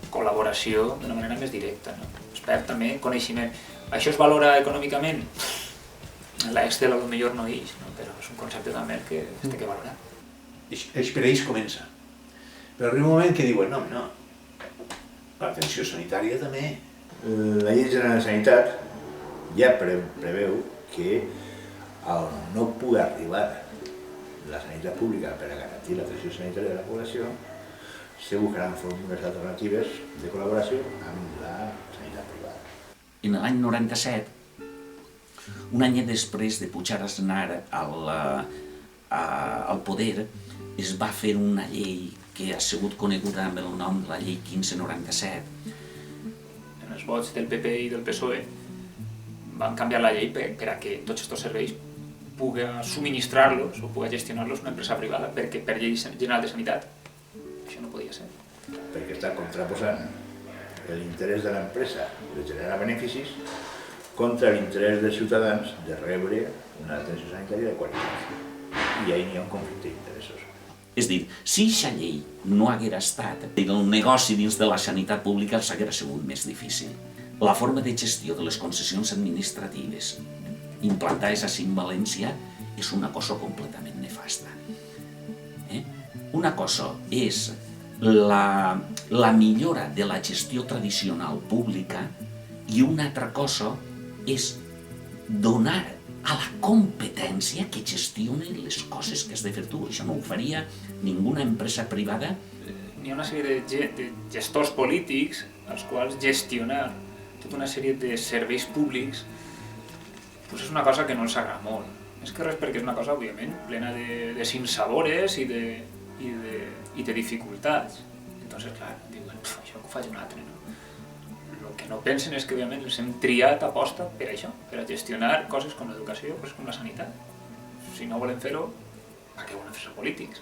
col·laboració d'una manera més directa. Es perd també coneixement. Això es valora econòmicament? L'Excel a lo millor no ix, però és un concepte també que es té que valorar.
Per ells comença. Però arriba un moment que diuen, no, l'atenció sanitària també.
La llei general de sanitat ja preveu que al no poder arribar la sanitat pública per a garantir l'atenció sanitària de la població, se buscaran fórmules alternatives de col·laboració amb la sanitat privada.
En l'any 97, un any després de pujar a Aznar al poder, es va fer una llei que ha sigut coneguda amb el nom de la llei 1597.
En els vots del PP i del PSOE van canviar la llei per a que tots aquests serveis pugui subministrar-los o pugui gestionar-los una empresa privada, perquè per llei general de sanitat això no podia ser.
Perquè està contraposant l'interès de l'empresa de generar beneficis contra l'interès dels ciutadans de rebre una atenció sanitària de qualitat. I ahí n'hi ha un conflicte d'interessos.
És dir, si aquesta llei no haguera estat, el negoci dins de la sanitat pública els haguera sigut més difícil. La forma de gestió de les concessions administratives implantades així en València és una cosa completament nefasta. Una cosa és la millora de la gestió tradicional pública i una altra cosa és donar a la competència que gestioni les coses que has de fer tu. Això no ho faria ninguna empresa privada.
N'hi ha una sèrie de gestors polítics als quals gestionar tota una sèrie de serveis públics és una cosa que no els agrada molt. Més que res perquè és una cosa, òbviament, plena de sinsabores i de dificultats. Entonces, clar, diuen, això que ho faci un altre, no? El que no pensen és que, òbviament, els hem triat a posta per això, per a gestionar coses com l'educació, coses com la sanitat. Si no volem fer-ho, per què volen fer-se polítics?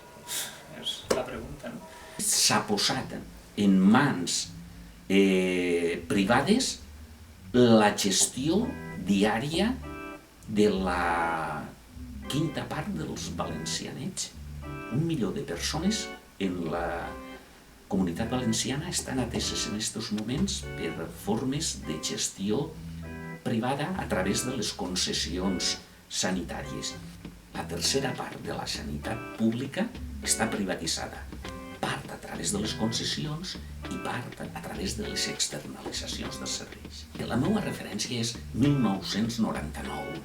És la pregunta, no?
S'ha posat en mans privades la gestió diària de la quinta part dels valencianets. 1 milió de persones en la Comunitat Valenciana estan ateses en aquests moments per formes de gestió privada a través de les concessions sanitàries. La tercera part de la sanitat pública està privatitzada, part a través de les concessions i part a través de les externalitzacions dels serveis. La meva referència és 1999.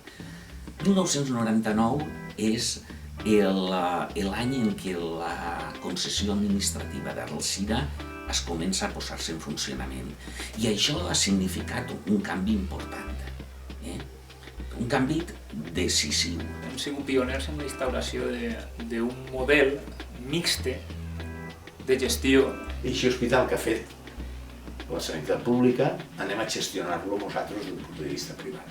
1999 és l'any en què la concessió administrativa del CIRA es comença a posar-se en funcionament. I això ha significat un canvi important, un canvi decisiu.
Hem sigut pioners en la instauració d'un model mixte de gestió.
I aquest hospital que ha fet la sanitat pública anem a gestionar-lo nosaltres des d'un punt de vista privat.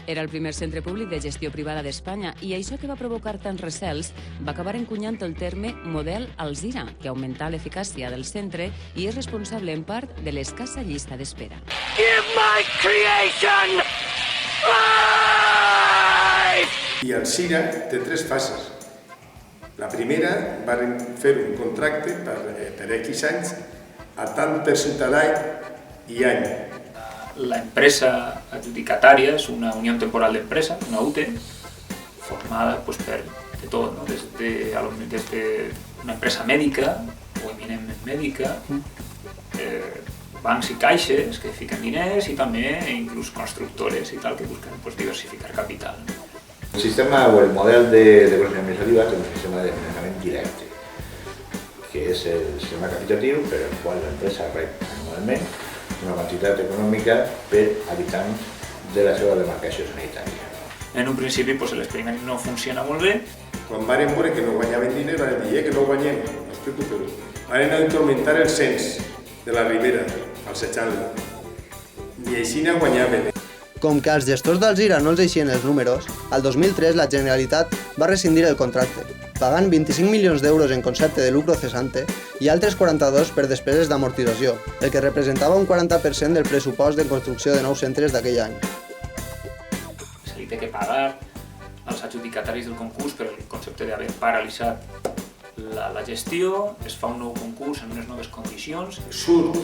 Era el primer centre públic de gestió privada d'Espanya i això que va provocar tants recels va acabar encunyant el terme model Alzira, que augmenta l'eficàcia del centre i és responsable en part de l'escassa llista d'espera.
Give my creation life!
I el CIRA té 3 fases. La primera, van fer un contracte per X anys a tant per ciutadà i any.
La empresa adjudicatària és una unió temporal d'empresa, una UTE, formada per de tot, no? des d'una empresa mèdica o eminentment mèdica, bancs i caixes que fiquen diners i també inclús constructores i tal que busquen diversificar capital.
El sistema o el model de concessió administrativa és un sistema de finançament directe, que és el sistema capitatiu per el qual l'empresa rep anualment una quantitat econòmica per habitant de la seva demarcació sanitària.
En un principi l'experiment no funciona molt bé.
Quan varen veure que no guanyaven diners, van dir que no guanyem, no us preocupeu. Varen augmentar el cens de la Ribera, al Seixant-la, i així no guanyaven.
Com que als gestors d'Alzira no els eixien els números, al 2003 la Generalitat va rescindir el contracte, pagant 25 milions d'euros en concepte de lucro cesante i altres 42 per despeses d'amortització, el que representava un 40% del pressupost de construcció de nous centres d'aquell any.
Se li té que pagar als adjudicataris del concurs per el concepte d'haver paralitzat la gestió, es fa un nou concurs en unes noves condicions.
Surt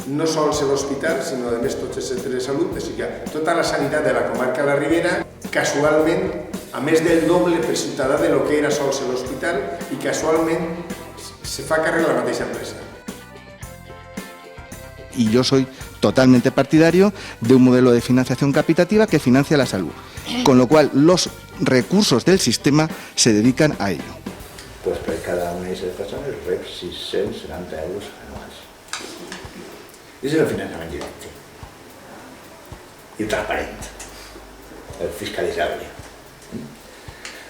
no sols l'hospital, sinó a més tots els centres de salut, o sigui, tota la sanitat de la comarca de la Ribera, casualment, a més del doble per ciutadà de lo que era sols l'hospital, i casualment se fa càrrec la mateixa empresa.
Y yo soy totalmente partidario de un modelo de financiación capitativa que financia la salud, con lo cual los recursos del sistema se dedican a ello.
Pues per cada una d'aquestes persones rep 670 euros anuals. És el finançament directe i transparent, el fiscalitzable,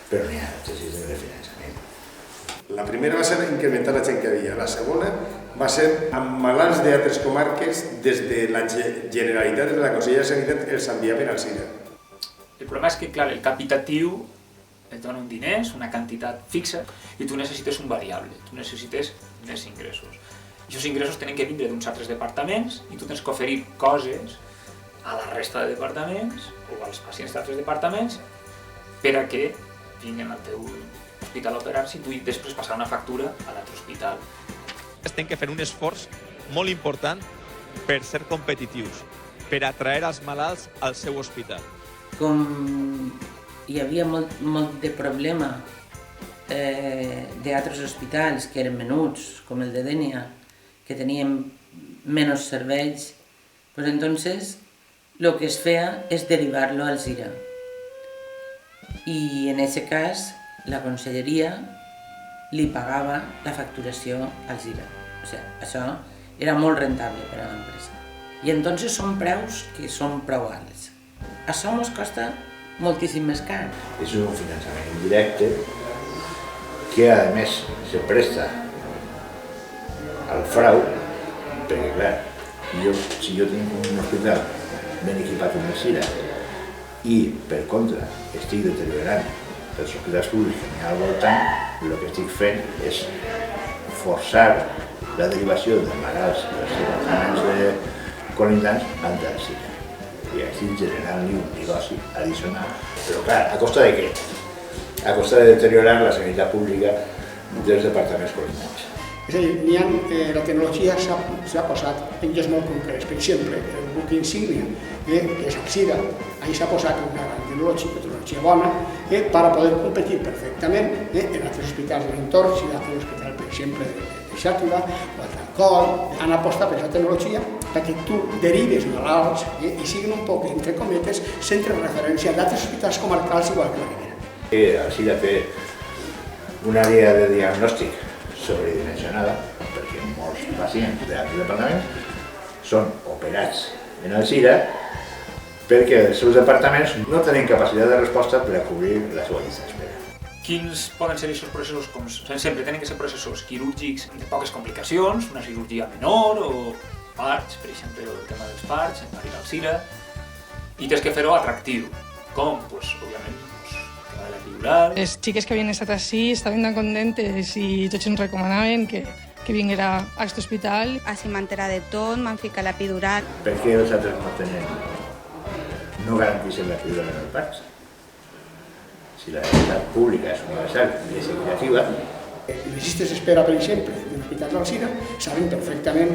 però n'hi ha altres sistemes de finançament.
La primera va ser incrementar la gent que hi havia, la segona va ser amb malalts d'altres comarques des de la Generalitat, des de la Conselleria de Sanitat, els enviaven al CIRA.
El problema és que, clar, el capitatiu et dona un diners, una quantitat fixa, i tu necessites un variable, tu necessites més ingressos. I aquests ingressos tenen que vindre d'uns altres departaments i tu tens que oferir coses a la resta de departaments o als pacients d'altres departaments per a que vinguin al teu hospital a operar-se i tu després passar una factura a l'altre hospital.
Estem que fer un esforç molt important per ser competitius, per atraure els malalts al seu hospital.
Com hi havia molt de problema d'altres hospitals que eren menuts, com el de Dénia, que tenien menys serveis, pues entonces lo que es feia és derivar-lo al CIRA. I en aquest cas la conselleria li pagava la facturació al CIRA. O sigui, això era molt rentable per a l'empresa. I entonces són preus que són prou alts. Això ens costa moltíssim més car.
És un finançament indirecte que a més se presta al frau, perquè clar, si jo tinc un hospital ben equipat amb el CIRA i per contra estic deteriorant els hospitals públics que n'hi ha al voltant, el que estic fent és forçar la derivació de malalts dels departaments de colindants al del CIRA i estic generant-li un negoci addicional. Però clar, a costa de què? A costa de deteriorar la sanitat pública dels departaments colindants.
És a dir, la tecnologia s'ha posat en llocs molt concrets. Per exemple, el buc insígnia, que és el CIRA, ahí s'ha posat una tecnologia bona per poder competir perfectament en altres hospitals de l'entorn, si hi ha un hospital, per exemple, de Xàtiva o altres. com han apostat per aquesta tecnologia perquè tu derives malalts i siguin un poc, entre cometes, centre de referència d'altres hospitals comarcals igual que la Ribera.
Així de fer una àrea de diagnòstic sobredimensionada, perquè molts pacients d'altres departaments són operats en el CIRA perquè els seus departaments no tenen capacitat de resposta per a cobrir la seva llista d'espera.
Quins poden ser aquests processos? Com sempre tenen que ser processos quirúrgics de poques complicacions, una cirurgia menor o parts, per exemple, el tema dels parts, arribar al CIRA, i tens que fer-ho atractiu. Com? Pues, òbviament, el tema de l'epidural.
Les xiques que havien estat així estaven tan contentes i tots ens recomanaven que vinguera a aquest hospital.
Així m'entera de tot, m'han ficat l'epidural.
Per què els altres no garanteixen l'epidural en el parts? Si la sanitat pública és universal i és equitativa.
Les llistes d'espera, per exemple, de l'Hospital del CIRA, saben perfectament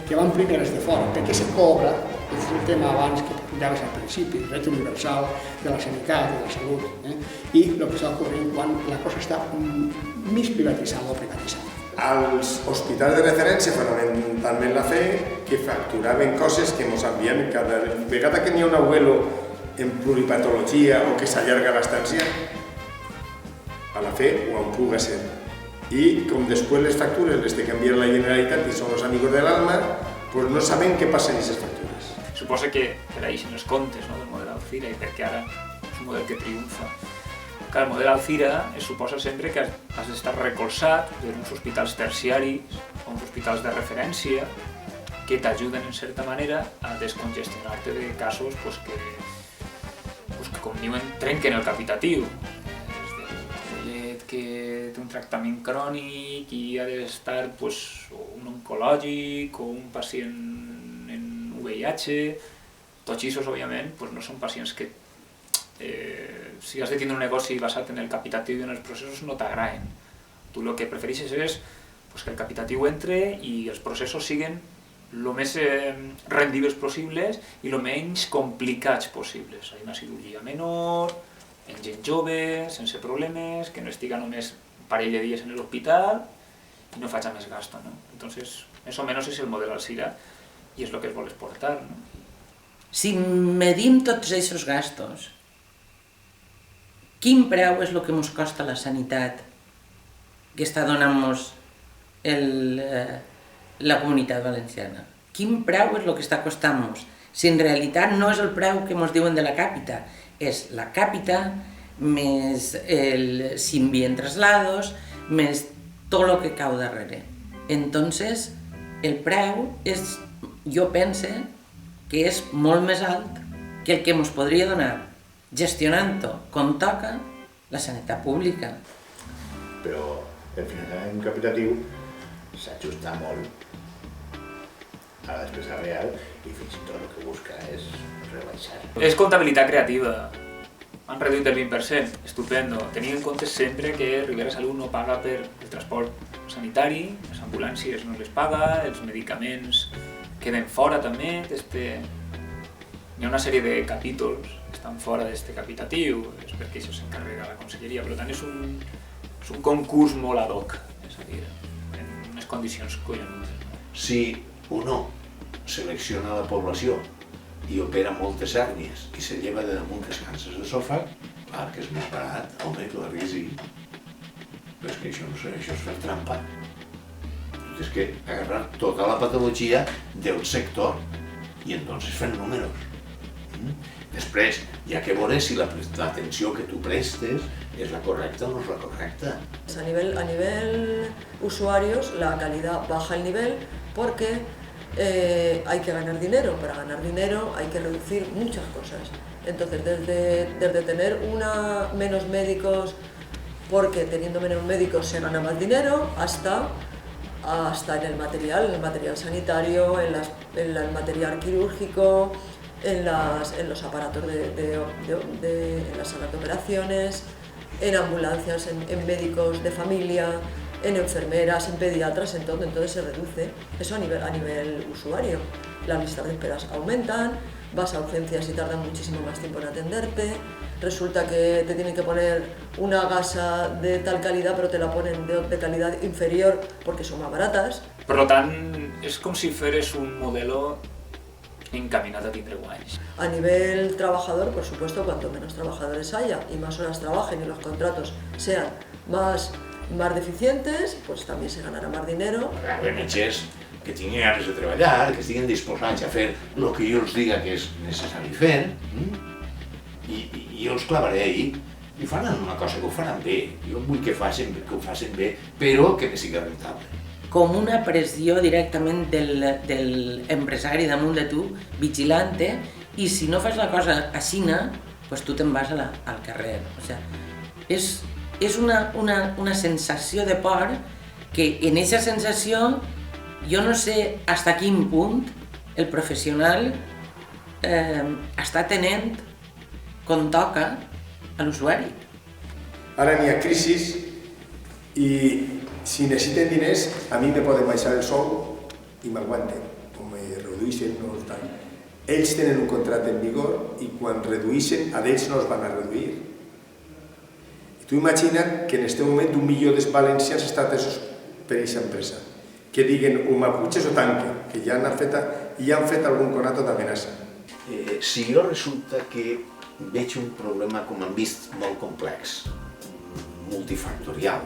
que van primeres de fora, perquè se cobra, és un tema abans que comentaves al principi, el dret universal de la sanitat, de la salut, i el que està ocorrent quan la cosa està més privatitzada o privatitzada.
Els hospitals de referència, fonamentalment la FE, que facturaven coses que ens envien cada vegada que n'hi ha un abuelo en pluripatologia o que s'allarga l'estància, a la FE o on puga ser. I com després les factures les té que enviar la Generalitat i són els amigos de l'alma, pues no saben què passa en aquestes factures.
Suposa que per ahí són els comptes del model Alcira i perquè ara és un model que triomfa. Que el model Alcira suposa sempre que has d'estar recolzat per uns hospitals terciaris o uns hospitals de referència que t'ajuden en certa manera a descongestionar-te de casos que com diuen, trenquen el capitatiu. Que té un tractament crònic i ha d'estar un oncològic o un pacient en VIH. Tots aquests, òbviament, no són pacients que, si has de tindre un negoci basat en el capitatiu i en els processos, no t'agraden. Tu el que prefereixes és que el capitatiu entre i els processos siguin el més rendibles possibles i el menys complicats possibles. Una cirurgia menor, en gent jove, sense problemes, que no estiga només un parell de dies en l'hospital i no faci més gasto. Entonces, més o menys és el model Alcira i és el que es vol exportar.
Si medim tots aquests gastos, quin preu és el que ens costa la sanitat que està donant-nos la Comunitat Valenciana? Quin preu és el que està costant-nos? Si en realitat no és el preu que ens diuen de la càpita, és la càpita més si envien traslados, més tot el que cau darrere. Entonces, el preu és, jo pense, que és molt més alt que el que ens podria donar gestionant-ho com toca la sanitat pública.
Però el finançament capitatiu s'ajusta molt a la despesa real i fins i tot el que busca és rebaixar.
És comptabilitat creativa. Han reduït el 20%, estupendo. Tenint en compte sempre que Ribera Salut no paga per el transport sanitari, les ambulàncies no les paga, els medicaments queden fora també. Hi ha una sèrie de capítols que estan fora d'aquest capitatiu, és perquè això s'encarrega la conselleria, per tant és un concurs molt ad hoc, és a dir, en unes condicions collonudes.
Si uno selecciona la població i opera moltes hèrnies i se lleva de damunt les canses de sofà, clar que és més barat, home, clar que sí. Però és que això és fer trampa. Tu tens que agarrar tota la patologia del sector i entonces fer números. Després, hi ha que veure si l'atenció que tu prestes és la correcta o no és la correcta.
A nivel usuarios, la calidad baja el nivel porque hay que ganar dinero. Para ganar dinero hay que reducir muchas cosas. Entonces, desde tener menos médicos porque teniendo menos médicos se gana más dinero, hasta en el material sanitario, en el material quirúrgico, en los aparatos en las salas de operaciones, en ambulancias, en médicos de familia, en enfermeras, en pediatras, entonces se reduce. Eso a nivel usuario. Las listas de esperas aumentan, vas a urgencias y tardan muchísimo más tiempo en atenderte, resulta que te tienen que poner una gasa de tal calidad però te la ponen de calidad inferior porque son más baratas.
Per tant, és com si feres un modelo encaminat a tindre guanys.
A nivel trabajador, por supuesto, cuanto menos trabajadores haya y más horas trabajen y los contratos sean más deficientes, pues también se ganará más dinero.
Hi ha metges que tinguin ganes de treballar, que estiguin disposats a fer el que jo els diga que és necessari fer, i jo els clavaré ahí, i faran una cosa que ho faran bé. Jo vull que ho facin bé, però que sigui rentable.
Com una pressió directament del empresari damunt de tu, vigilant-te, i si no fas la cosa aixina, pues tu te'n vas al carrer. O sea, és una sensació de por que en aquesta sensació jo no sé hasta quin punt el professional està tenint com toca a l'usuari.
Ara n'hi ha crisis i si necessiten diners, a mi me poden baixar el sou i m'aguanten, o me redueixen o tal. Ells tenen un contracte en vigor i quan redueixen, a ells no els van a reduir. I tu imagina't que en aquest moment 1 milió de valencians està atesos per aquesta empresa, que diguen o m'aputxes o tanque, que ja han fet algun conato d'amenaça.
Si jo resulta que veig un problema, com han vist, molt complex, multifactorial,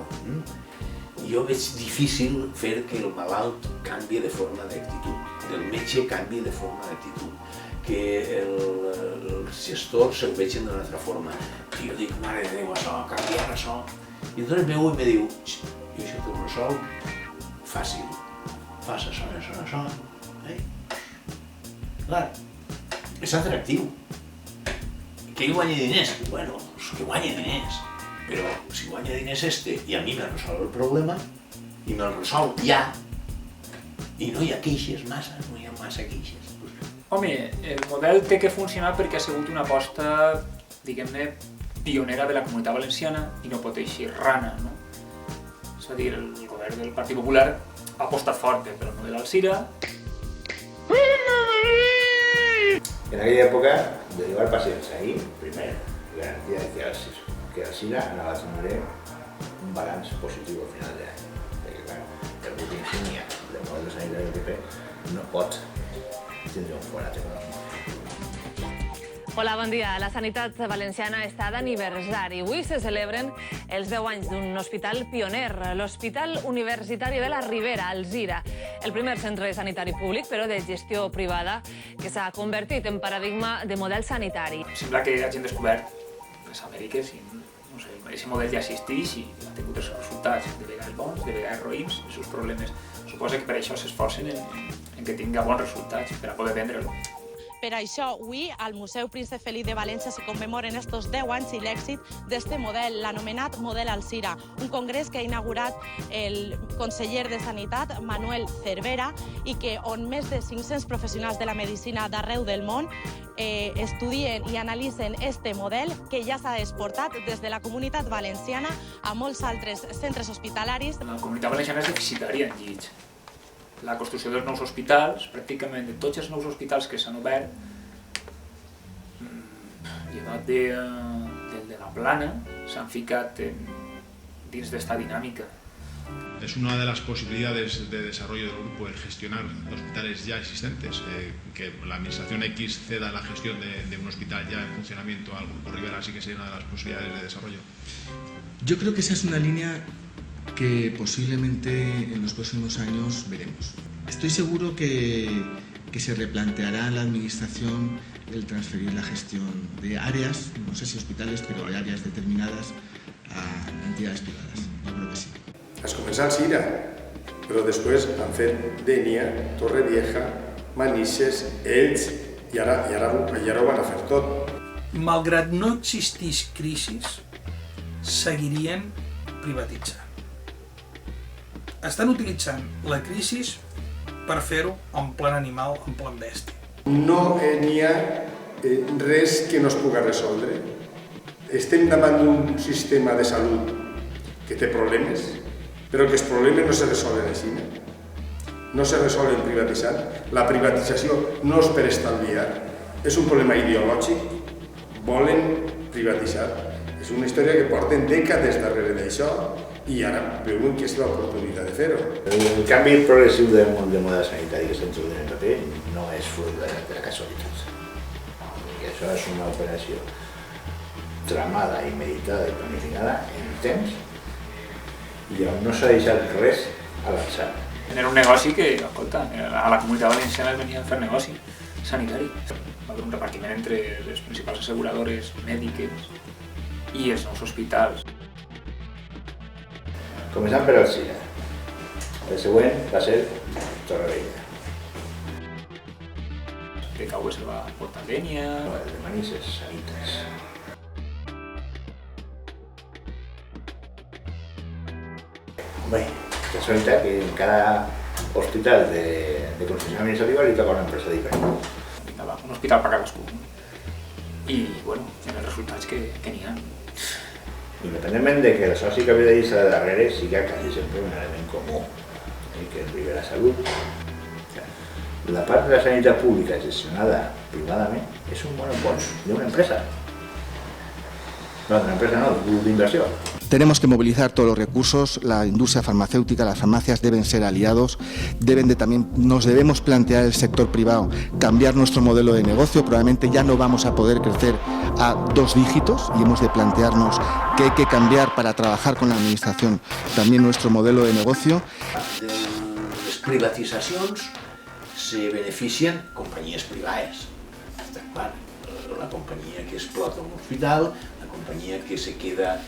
jo veig difícil fer que el malalt canvi de forma d'actitud, que el metge canvi de forma d'actitud, que els gestors se'l vegin d'una altra forma. I jo dic, mare de Déu, això, canviar això. I llavors meu i me diu, jo això t'ho resolc fàcil, fas això, això, això. Clar, és atractiu. Que ell guanyi diners, bueno, que guanyi diners. Però si guanya diners i a mi me resol el problema, i me'l resol ja, i no hi ha queixes massa, no hi ha massa queixes.
Home, el model té que funcionar perquè ha sigut una aposta, diguem-ne, pionera de la Comunitat Valenciana i no pot eixir rana, no? És a dir, el govern del Partit Popular ha apostat fort per el model Alzira.
En aquella època, de llevar pacients ahí, primer, garantía de que Alzira anava a tindre un balanç positiu al final de l'any. Perquè, clar, el buc insígnia del model sanitari del PP no pot tindre un forat econòmic.
Hola, bon dia. La sanitat valenciana està d'aniversari. Avui se celebren els 10 anys d'un hospital pioner, l'Hospital Universitari de la Ribera, Alzira, el primer centre sanitari públic, però de gestió privada, que s'ha convertit en paradigma de model sanitari.
Sembla que hagin descobert les Amèriques i no sé, aquest model ja existeix i ha tingut els resultats, de vegades bons, de vegades roïns, els seus problemes. Suposa que per això s'esforcen en que tinga bons resultats per a poder vendre-lo.
Per això, avui, al Museu Príncep Felip de València se commemoren estos 10 anys i l'èxit d'este model, l'anomenat model Alzira, un congrés que ha inaugurat el conseller de Sanitat, Manuel Cervera, i que on més de 500 professionals de la medicina d'arreu del món estudien i analitzen este model que ja s'ha exportat des de la Comunitat Valenciana a molts altres centres hospitalaris.
La Comunitat Valenciana és deficitària en llits. La construcció dels nous hospitals, pràcticament de tots els nous hospitals que s'han obert, llevat del de la Plana, s'han ficat dins d'esta dinàmica.
Es una de las posibilidades de desarrollo del grupo el gestionar hospitales ya existentes, que la Administración X ceda la gestión de un hospital ya en funcionamiento al Grupo Ribera, así que sería una de las posibilidades de desarrollo.
Yo creo que esa es una línea que posiblemente en los próximos años veremos. Estoy seguro que se replanteará la Administración el transferir la gestión de áreas, no sé si hospitales, pero de áreas determinadas a entidades privadas. Yo creo que sí.
Es començar Alzira, però després han fet Dénia, Torrevieja, Manises, Elx i ara ho van a fer tot.
Malgrat no existís crisis, seguirien privatitzant. Estan utilitzant la crisi per fer-ho en plan animal, en plan bèstia.
No n'hi ha res que no es pugui resoldre. Estem davant d'un sistema de salut que té problemes, però que els problemes no se resolen així. No se resolen privatitzant. La privatització no és per estalviar, És un problema ideològic, volen privatitzar. És una història que porten dècades darrere d'això i ara veuen que és l'oportunitat de fer-ho.
El canvi progressiu del model sanitari que s'ha introduït en el paper no és fruit de la casualitat. Això és una operació tramada i meditada i planificada en temps i on no s'ha deixat res a l'atzar.
Era un negoci que, escolta, a la Comunitat Valenciana es venia a fer negoci sanitari. Va haver un repartiment entre les principals asseguradores mèdiques i els nous hospitals.
Començant per Alzira. El següent va ser Torrevella.
De Caues se va portar Dènia...
El de Manises, Sanitas. Bé, resulta que en cada hospital de concessió administrativa li toca una empresa diferent.
Un hospital per cadascú. I, bueno, en els resultats que n'hi ha.
Independentment de que el soci capitalista de darrere siga quasi sempre un element comú, que és Ribera Salut. La part de la sanitat pública gestionada privadament és un monopoli d'una empresa. No, de una empresa no, d'un grup d'inversió.
Tenemos que movilizar todos los recursos, la industria farmacéutica, las farmacias deben ser aliados, nos debemos plantear el sector privado, cambiar nuestro modelo de negocio, probablemente ya no vamos a poder crecer a 2 dígitos y hemos de plantearnos que hay que cambiar para trabajar con la administración también nuestro modelo de negocio.
De les privatitzacions se beneficien companyies privades. Està clar, la companyia que explota un hospital, la companyia que se queda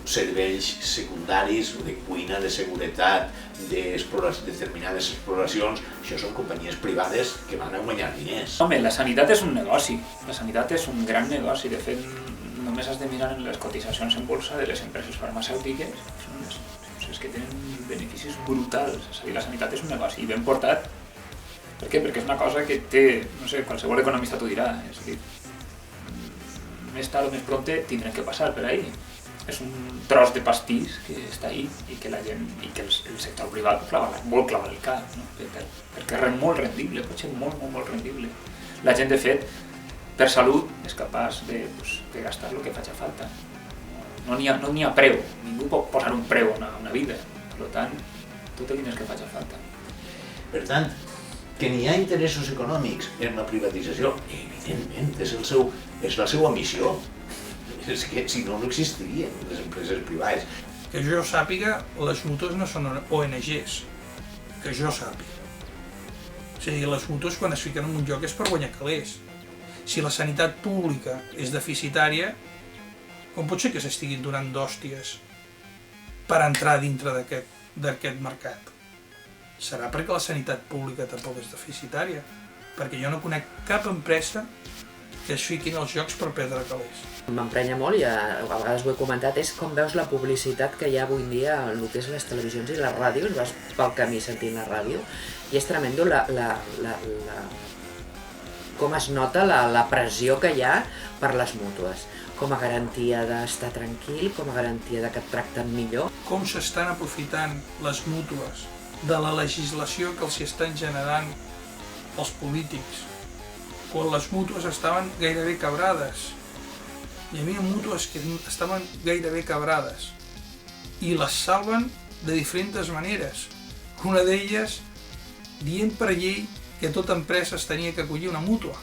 serveis secundaris de cuina, de seguretat, de determinades exploracions, això són companyies privades que van a guanyar diners.
Home, la sanitat és un negoci, la sanitat és un gran negoci, de fet només has de mirar en les cotitzacions en bolsa de les empreses farmacèutiques, són que tenen beneficis brutals, és a dir, la sanitat és un negoci i ben portat. Per què? Perquè és una cosa que té, no sé, qualsevol economista t'ho dirà, és a dir, més tard o més prompte tindrem que passar per ahí. És un tros de pastís que està ahí i que la gent, i que el sector privat vol clavar el cap, no? Perquè és molt rendible, pot ser molt rendible. La gent, de fet, per salut és capaç de gastar el que faci falta. No n'hi ha preu, ningú pot posar un preu a una vida, per tant, tot el diners que faci falta.
Per tant, que n'hi ha interessos econòmics en la privatització, evidentment, és la seva missió. És que si no, no existirien les empreses privades.
Que jo sàpiga, les mútues no són ONGs, que jo sàpiga. O sigui, les mútues quan es fiquen en un lloc és per guanyar calés. Si la sanitat pública és deficitària, com pot ser que s'estiguin donant d'hòsties per entrar dintre d'aquest mercat? Serà perquè la sanitat pública tampoc és deficitària, perquè jo no conec cap empresa que es fiquin als jocs per perdre calés.
M'emprenya molt, i a vegades ho he comentat, és com veus la publicitat que hi ha avui en dia en el que és les televisions i les ràdios, vas pel camí sentint la ràdio, i és tremendo com es nota la pressió que hi ha per les mútues, com a garantia d'estar tranquil, com a garantia que et tracten millor.
Com s'estan aprofitant les mútues de la legislació que els estan generant els polítics, quan les mútues estaven gairebé quebrades. Hi havia mútues que estaven gairebé quebrades i les salven de diferents maneres. Una d'elles dient per llei que tota empresa es tenia que acollir una mútua.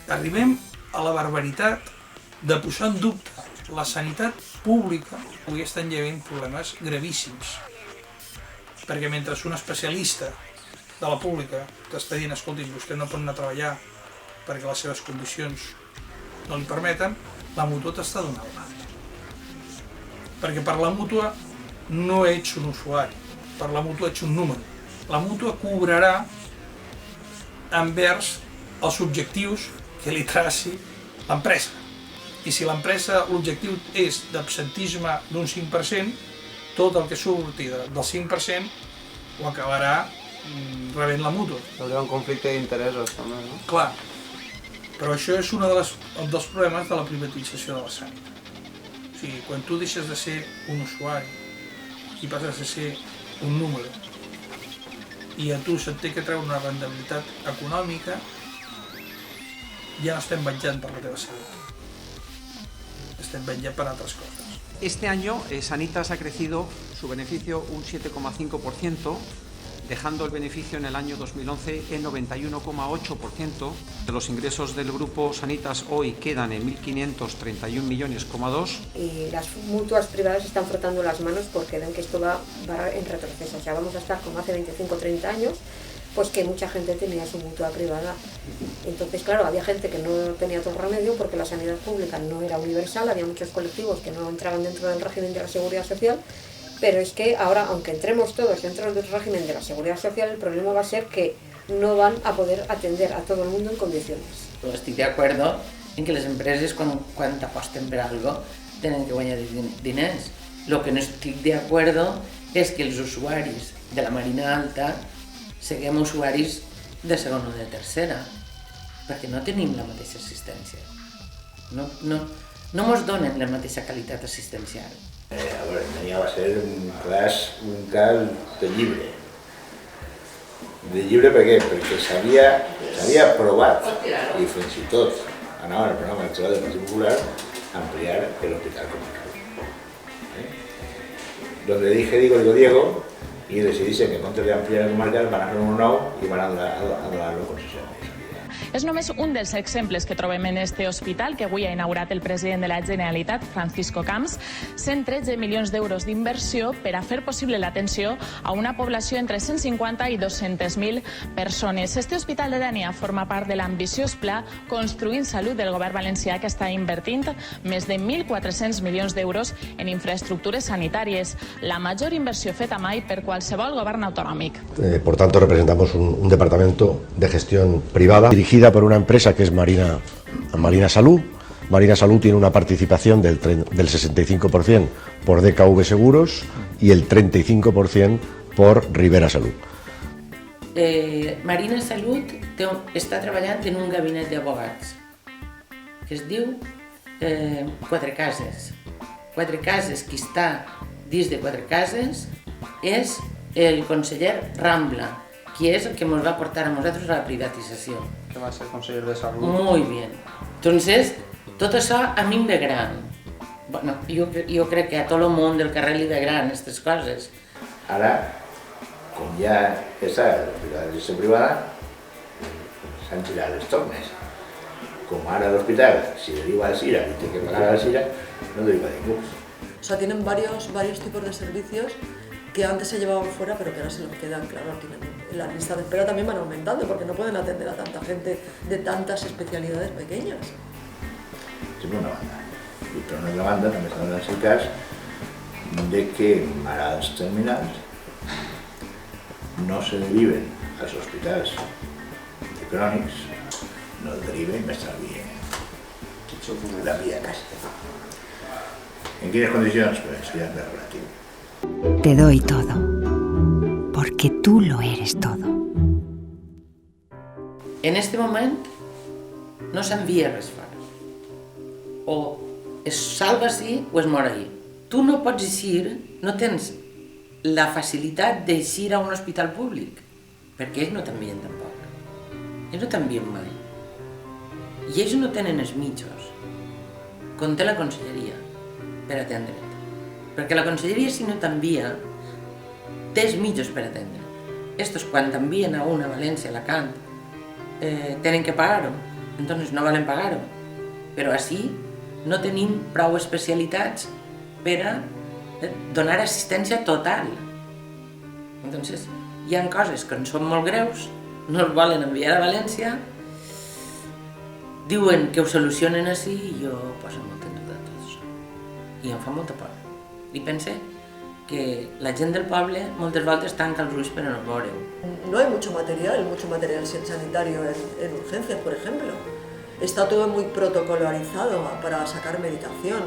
Arribem a la barbaritat de posar en dubte la sanitat pública. Avui estan llevant problemes gravíssims, perquè mentre un especialista de la pública t'està dient, escolti, vostè no pot anar a treballar perquè les seves condicions no li permeten, la mútua t'està donant l'alta. Perquè per la mútua no ets un usuari, per la mútua ets un número. La mútua cobrarà envers els objectius que li traci l'empresa. I si l'empresa, l'objectiu és d'absentisme d'un 5%, tot el que surti del 5% ho acabarà rebent la mútua.
Hi ha un conflicte d'interessos també, no?
Clar, però això és un dels problemes de la privatització de la sanitat. O sigui, quan tu deixes de ser un usuari i passes a ser un número, i a tu se't té que treure una rendibilitat econòmica, ja no estem vetllant per la teva salut. Estem vetllant per altres coses.
Este año Sanitas ha crecido su beneficio un 7,5%, dejando el beneficio en el año 2011 en 91,8%. De los ingresos del grupo Sanitas hoy quedan en 1.531,2 millones.
Y las mutuas privadas están frotando las manos porque ven que esto va en retroceso. O sea, vamos a estar como hace 25 o 30 años, pues que mucha gente tenía su mutua privada. Entonces, claro, había gente que no tenía otro remedio porque la sanidad pública no era universal, había muchos colectivos que no entraban dentro del régimen de la seguridad social. Pero es que ahora, aunque entremos todos dentro del régimen de la seguridad social, el problema va a ser que no van a poder atender a todo el mundo en condiciones.
Estic d'acord en que les empreses, quan aposten per algo, tenen que guanyar diners. Lo que no estic d'acord és que els usuaris de la Marina Alta siguem usuaris de segona o de tercera, perquè no tenim la mateixa assistència. No mos donen la mateixa qualitat assistencial.
A veure, tenia va ser un cas de llibre. De llibre per què? Perquè s'havia aprovat i fins i tot anava al programa electoral del Partit Popular a ampliar el hospital comarcal. Donde digo, y decidíse que en comptes de ampliar el comarcal van a hacer un nou i van a donar-lo concessió.
És només un dels exemples que trobem en este hospital que avui ha inaugurat el president de la Generalitat, Francisco Camps. 113 milions d'euros d'inversió per a fer possible l'atenció a una població entre 150 i 200.000 persones. Este hospital de Dénia forma part de l'ambiciós pla Construint Salut del govern valencià, que està invertint més de 1.400 milions d'euros en infraestructures sanitàries, la major inversió feta mai per qualsevol govern autonòmic.
Por tanto, representamos un departamento de gestión privada dirigida por una empresa que es Marina Salud. Marina Salud tiene una participación del 65% por DKV Seguros y el 35% por Rivera Salud.
Marina Salut està treballant en un gabinet d'abogats que es diu Quatre Cases. Quatre Cases, qui està dins de Quatre Cases és el conseller Rambla, qui és el que ens va portar a nosaltres a la privatització.
Que va ser conseller de Salut.
Muy bien. Entonces, tot això a mi em ve gran. Bueno, jo crec que a tot el món del carrer li ve gran aquestes coses.
Ara, com ja està la gestió privada, s'han girat les tornes. Com ara l'hospital, si deriva al SIRA y tiene que pagar al SIRA, no deriva de ningún.
O sea, tienen varios tipos de servicios que antes se llevaban fuera, pero que ahora se los quedan, claro, en la lista de espera también van aumentando, porque no pueden atender a tanta gente de tantas especialidades pequeñas.
Sí, per una banda. I per una altra banda també s'ha donat el cas de que malalts terminals no se deriven als hospitals de crònics, no el deriven i m'estalvien la via a casa. En quines condicions? Pues ja és relatiu.
Te doy todo, porque tú lo eres todo.
En este moment no s'envia res fora. O es salva així o es mor ahí. Tu no pots eixir, no tens la facilitat d'eixir a un hospital públic, perquè ells no t'envien tampoc. Ells no t'envien mai. I ells no tenen els mitjos, com té la conselleria, per atendre't. Perquè la conselleria, si no t'envia, té els mitjos per atendre. Estos, quan t'envien a una València, Alacant, tenen que pagar-ho, entonces no valen pagar-ho. Però així no tenim prou especialitats per a donar assistència total. Entonces, hi ha coses que en són molt greus, no els volen enviar a València, diuen que ho solucionen així i jo poso molt en dubte tot això. I em fa molta por. I pense que la gent del poble moltes voltes tanca els ulls per no veure-ho.
No hay mucho material sanitario en urgencias, por ejemplo. Está todo muy protocolarizado para sacar medicación.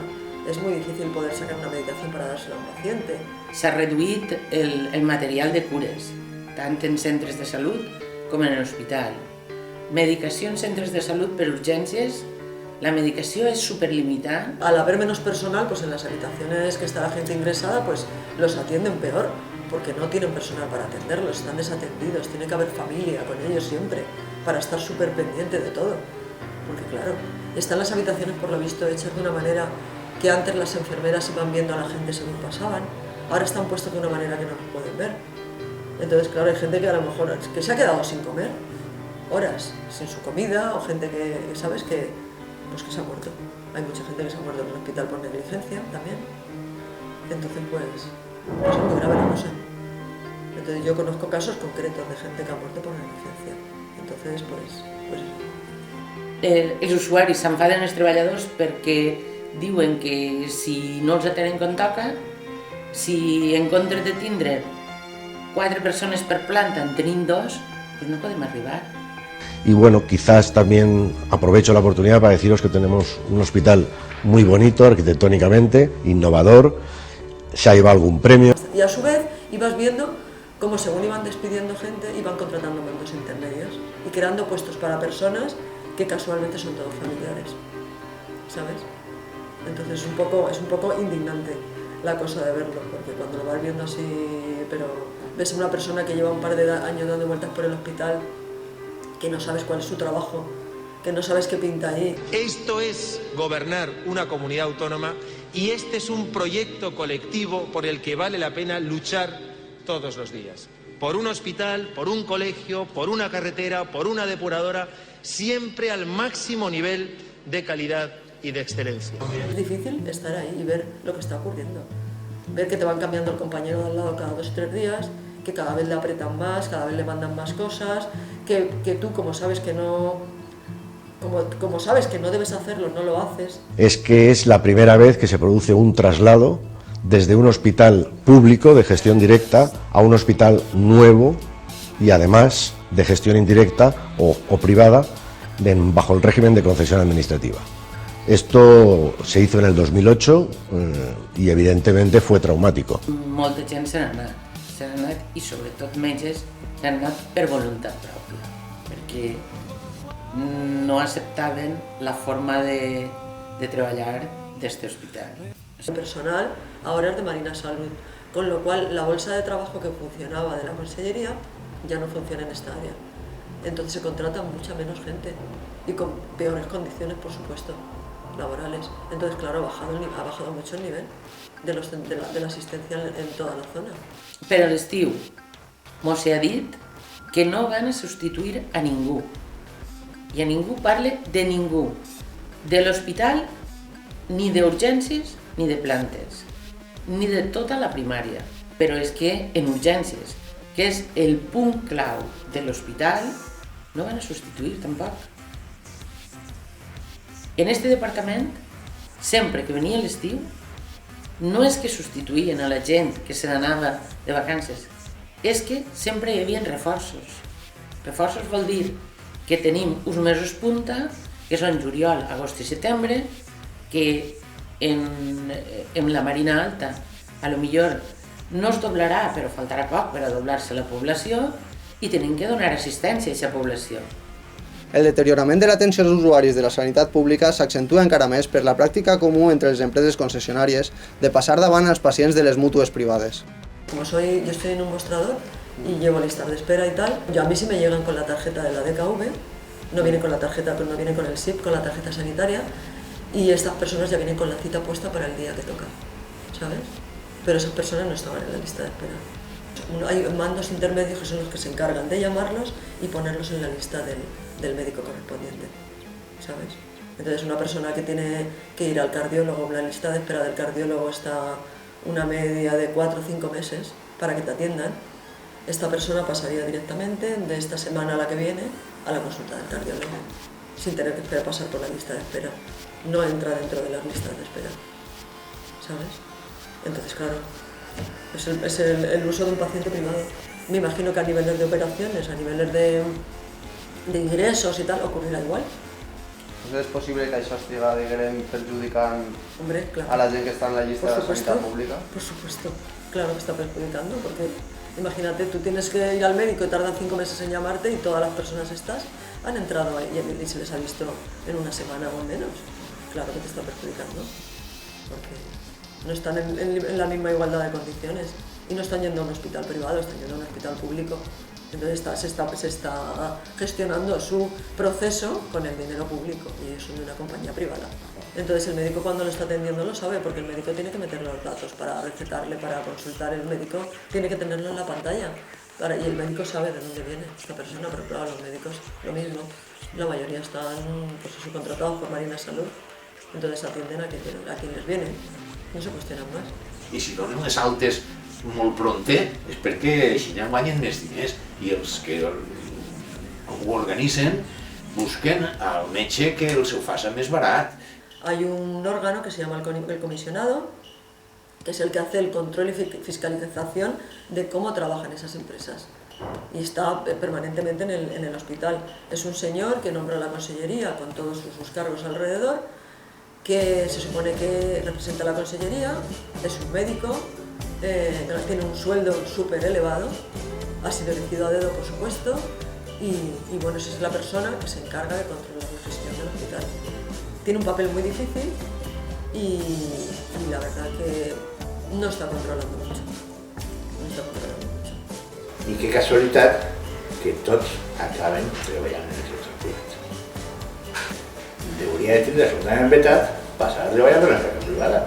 Es muy difícil poder sacar una medicación para dársela a un paciente.
S'ha reduït el material de cures, tant en centres de salut com en l'hospital. Medicació en centres de salut per urgències, la medicació es superlimitada.
Al haber menos personal, pues en las habitaciones que está la gente ingresada, pues los atienden peor. porque no tienen personal para atenderlos, están desatendidos, tiene que haber familia con ellos siempre, para estar súper pendiente de todo. Porque claro, están las habitaciones por lo visto hechas de una manera que antes las enfermeras iban viendo a la gente según pasaban, ahora están puestos de una manera que no los pueden ver. Entonces claro, hay gente que a lo mejor que se ha quedado sin comer horas, sin su comida, o gente que, ¿sabes?, que se ha muerto. Hay mucha gente que se ha muerto en el hospital por negligencia también. Entonces pues es muy grave la cosa. Entonces yo conozco casos concretos de gente que ha muerto por negligencia. Entonces pues
els usuaris s'enfaden els treballadors perquè diuen que si no els atenen com toca, si en comptes de tindre 4 persones per planta en tenim 2, pues no podem arribar.
Y bueno, quizás también aprovecho la oportunidad para deciros que tenemos un hospital muy bonito arquitectónicamente, innovador, se ha llevado algún premio.
Y a su vez ibas viendo cómo según iban despidiendo gente, iban contratando mandos intermedios y creando puestos para personas que casualmente son todos familiares, ¿sabes? Entonces es un poco indignante la cosa de verlo, porque cuando lo vas viendo así, pero ves a una persona que lleva un par de años dando vueltas por el hospital, que no sabes cuál es su trabajo, que no sabes qué pinta ahí.
Esto es gobernar una comunidad autónoma y este es un proyecto colectivo por el que vale la pena luchar todos los días. Por un hospital, por un colegio, por una carretera, por una depuradora, siempre al máximo nivel de calidad y de excelencia.
Es difícil estar ahí y ver lo que está ocurriendo. Ver que te van cambiando el compañero de al lado cada 2 o 3 días, que cada vez le apretan más, cada vez le mandan más cosas, que tú como sabes que no debes hacerlo, no lo haces.
Es que es la primera vez que se produce un traslado desde un hospital público de gestión directa a un hospital nuevo y además de gestión indirecta o privada bajo el régimen de concesión administrativa. Esto se hizo en el 2008 y evidentemente fue traumático.
Molta gent se n'ha anat i sobretot metges s'han anat per voluntat pròpia, perquè no aceptaven la forma de treballar d'este hospital.
El personal ahora es de Marina Salud, con lo cual la bolsa de trabajo que funcionaba de la consellería ya no funciona en esta área. Entonces se contrata mucha menos gente y con peores condiciones, por supuesto, laborales. Entonces, claro, ha bajado mucho el nivel de la asistencia en toda la zona.
Però a l'estiu mos ha dit que no van a substituir a ningú. I a ningú parle de ningú. De l'hospital, ni d'urgències, ni de plantes, ni de tota la primària. Però és que en urgències, que és el punt clau de l'hospital, no van a substituir tampoc. En este departament, sempre que venia l'estiu, no és que substituïen a la gent que se n'anava de vacances, és que sempre hi havia reforços. Reforços vol dir que tenim uns mesos punta, que són juliol, agost i setembre, que en la Marina Alta a lo millor no es doblarà, però faltarà poc per a doblar-se la població i tenim que donar assistència a aquesta població.
El deteriorament de l'atenció als usuaris de la sanitat pública s'accentua encara més per la pràctica comú entre les empreses concessionàries de passar davant als pacients de les mútues privades.
Como yo estoy en un mostrador y llevo listas de espera y tal, a mí sí me llegan con la tarjeta de la DKV, no vienen con la tarjeta, no vienen con el SIP, con la tarjeta sanitaria, y estas personas ya vienen con la cita puesta para el día que toca, ¿sabes? Pero esas personas no estaban en la lista de espera. Hay mandos intermedios que son los que se encargan de llamarlos y ponerlos en la lista del médico correspondiente, ¿sabes? Entonces una persona que tiene que ir al cardiólogo, la lista de espera del cardiólogo está una media de 4 o 5 meses para que te atiendan, esta persona pasaría directamente de esta semana a la que viene a la consulta del cardiólogo, sin tener que esperar pasar por la lista de espera. No entra dentro de las listas de espera, ¿sabes? Entonces, claro, es el uso de un paciente privado. Me imagino que a niveles de operaciones, a niveles de ingresos y tal, ocurrirá igual.
Entonces es posible que això estiga, diguem, perjudicant
claro,
a la gent que está en la lista de la sanidad pública?
Por supuesto, claro que está perjudicando, porque imagínate, tú tienes que ir al médico y tardan 5 meses en llamarte y todas las personas estas han entrado ahí y se les ha visto en una semana o menos. Claro que te está perjudicando, porque no están en la misma igualdad de condiciones. y no están yendo a un hospital privado, están yendo a un hospital público. Entonces se está gestionando su proceso con el dinero público y eso de una compañía privada. Entonces el médico cuando lo está atendiendo lo sabe, porque el médico tiene que meter los datos para recetarle, para consultar. El médico tiene que tenerlo en la pantalla y el médico sabe de dónde viene esta persona, pero claro, los médicos lo mismo. La mayoría están subcontratados por Marina Salud, entonces atienden a quienes vienen, no se cuestionan más.
I si donen les altes molt pronter és perquè així ja guanyen més diners i els que ho organitzen busquen al metge que els ho faça més barat.
Hay un órgano que se llama el comisionado, que es el que hace el control y fiscalización de cómo trabajan esas empresas. Y está permanentemente en el hospital. Es un señor que nombra la consellería con todos sus cargos alrededor, que se supone que representa la consellería, es un médico, tiene un sueldo súper elevado, ha sido elegido a dedo por supuesto, y bueno, esa es la persona que se encarga de controlar la gestión del hospital. Tiene un papel muy difícil y la verdad que no está controlando mucho.
I que casualitat que tots acaben treballant en el sector privat. Hauria de tindre absolutament vetat passar a treballar per la sector privada.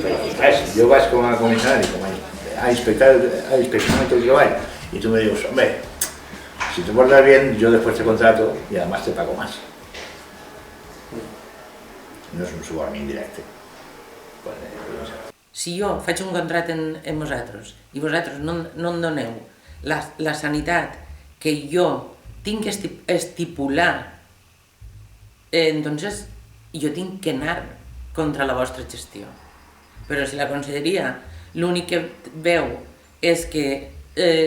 Perquè clar, si jo vaig com a comissionari a inspeccionar el treball y tú me dices, hombre, si te portas bien, yo después te contrato y además te pago más. No és un suborn indirecte.
Si jo faig un contracte amb vosaltres i vosaltres no em doneu la sanitat que jo tinc que estipular, entonces jo tinc que anar contra la vostra gestió. Però si la conselleria l'únic que veu és que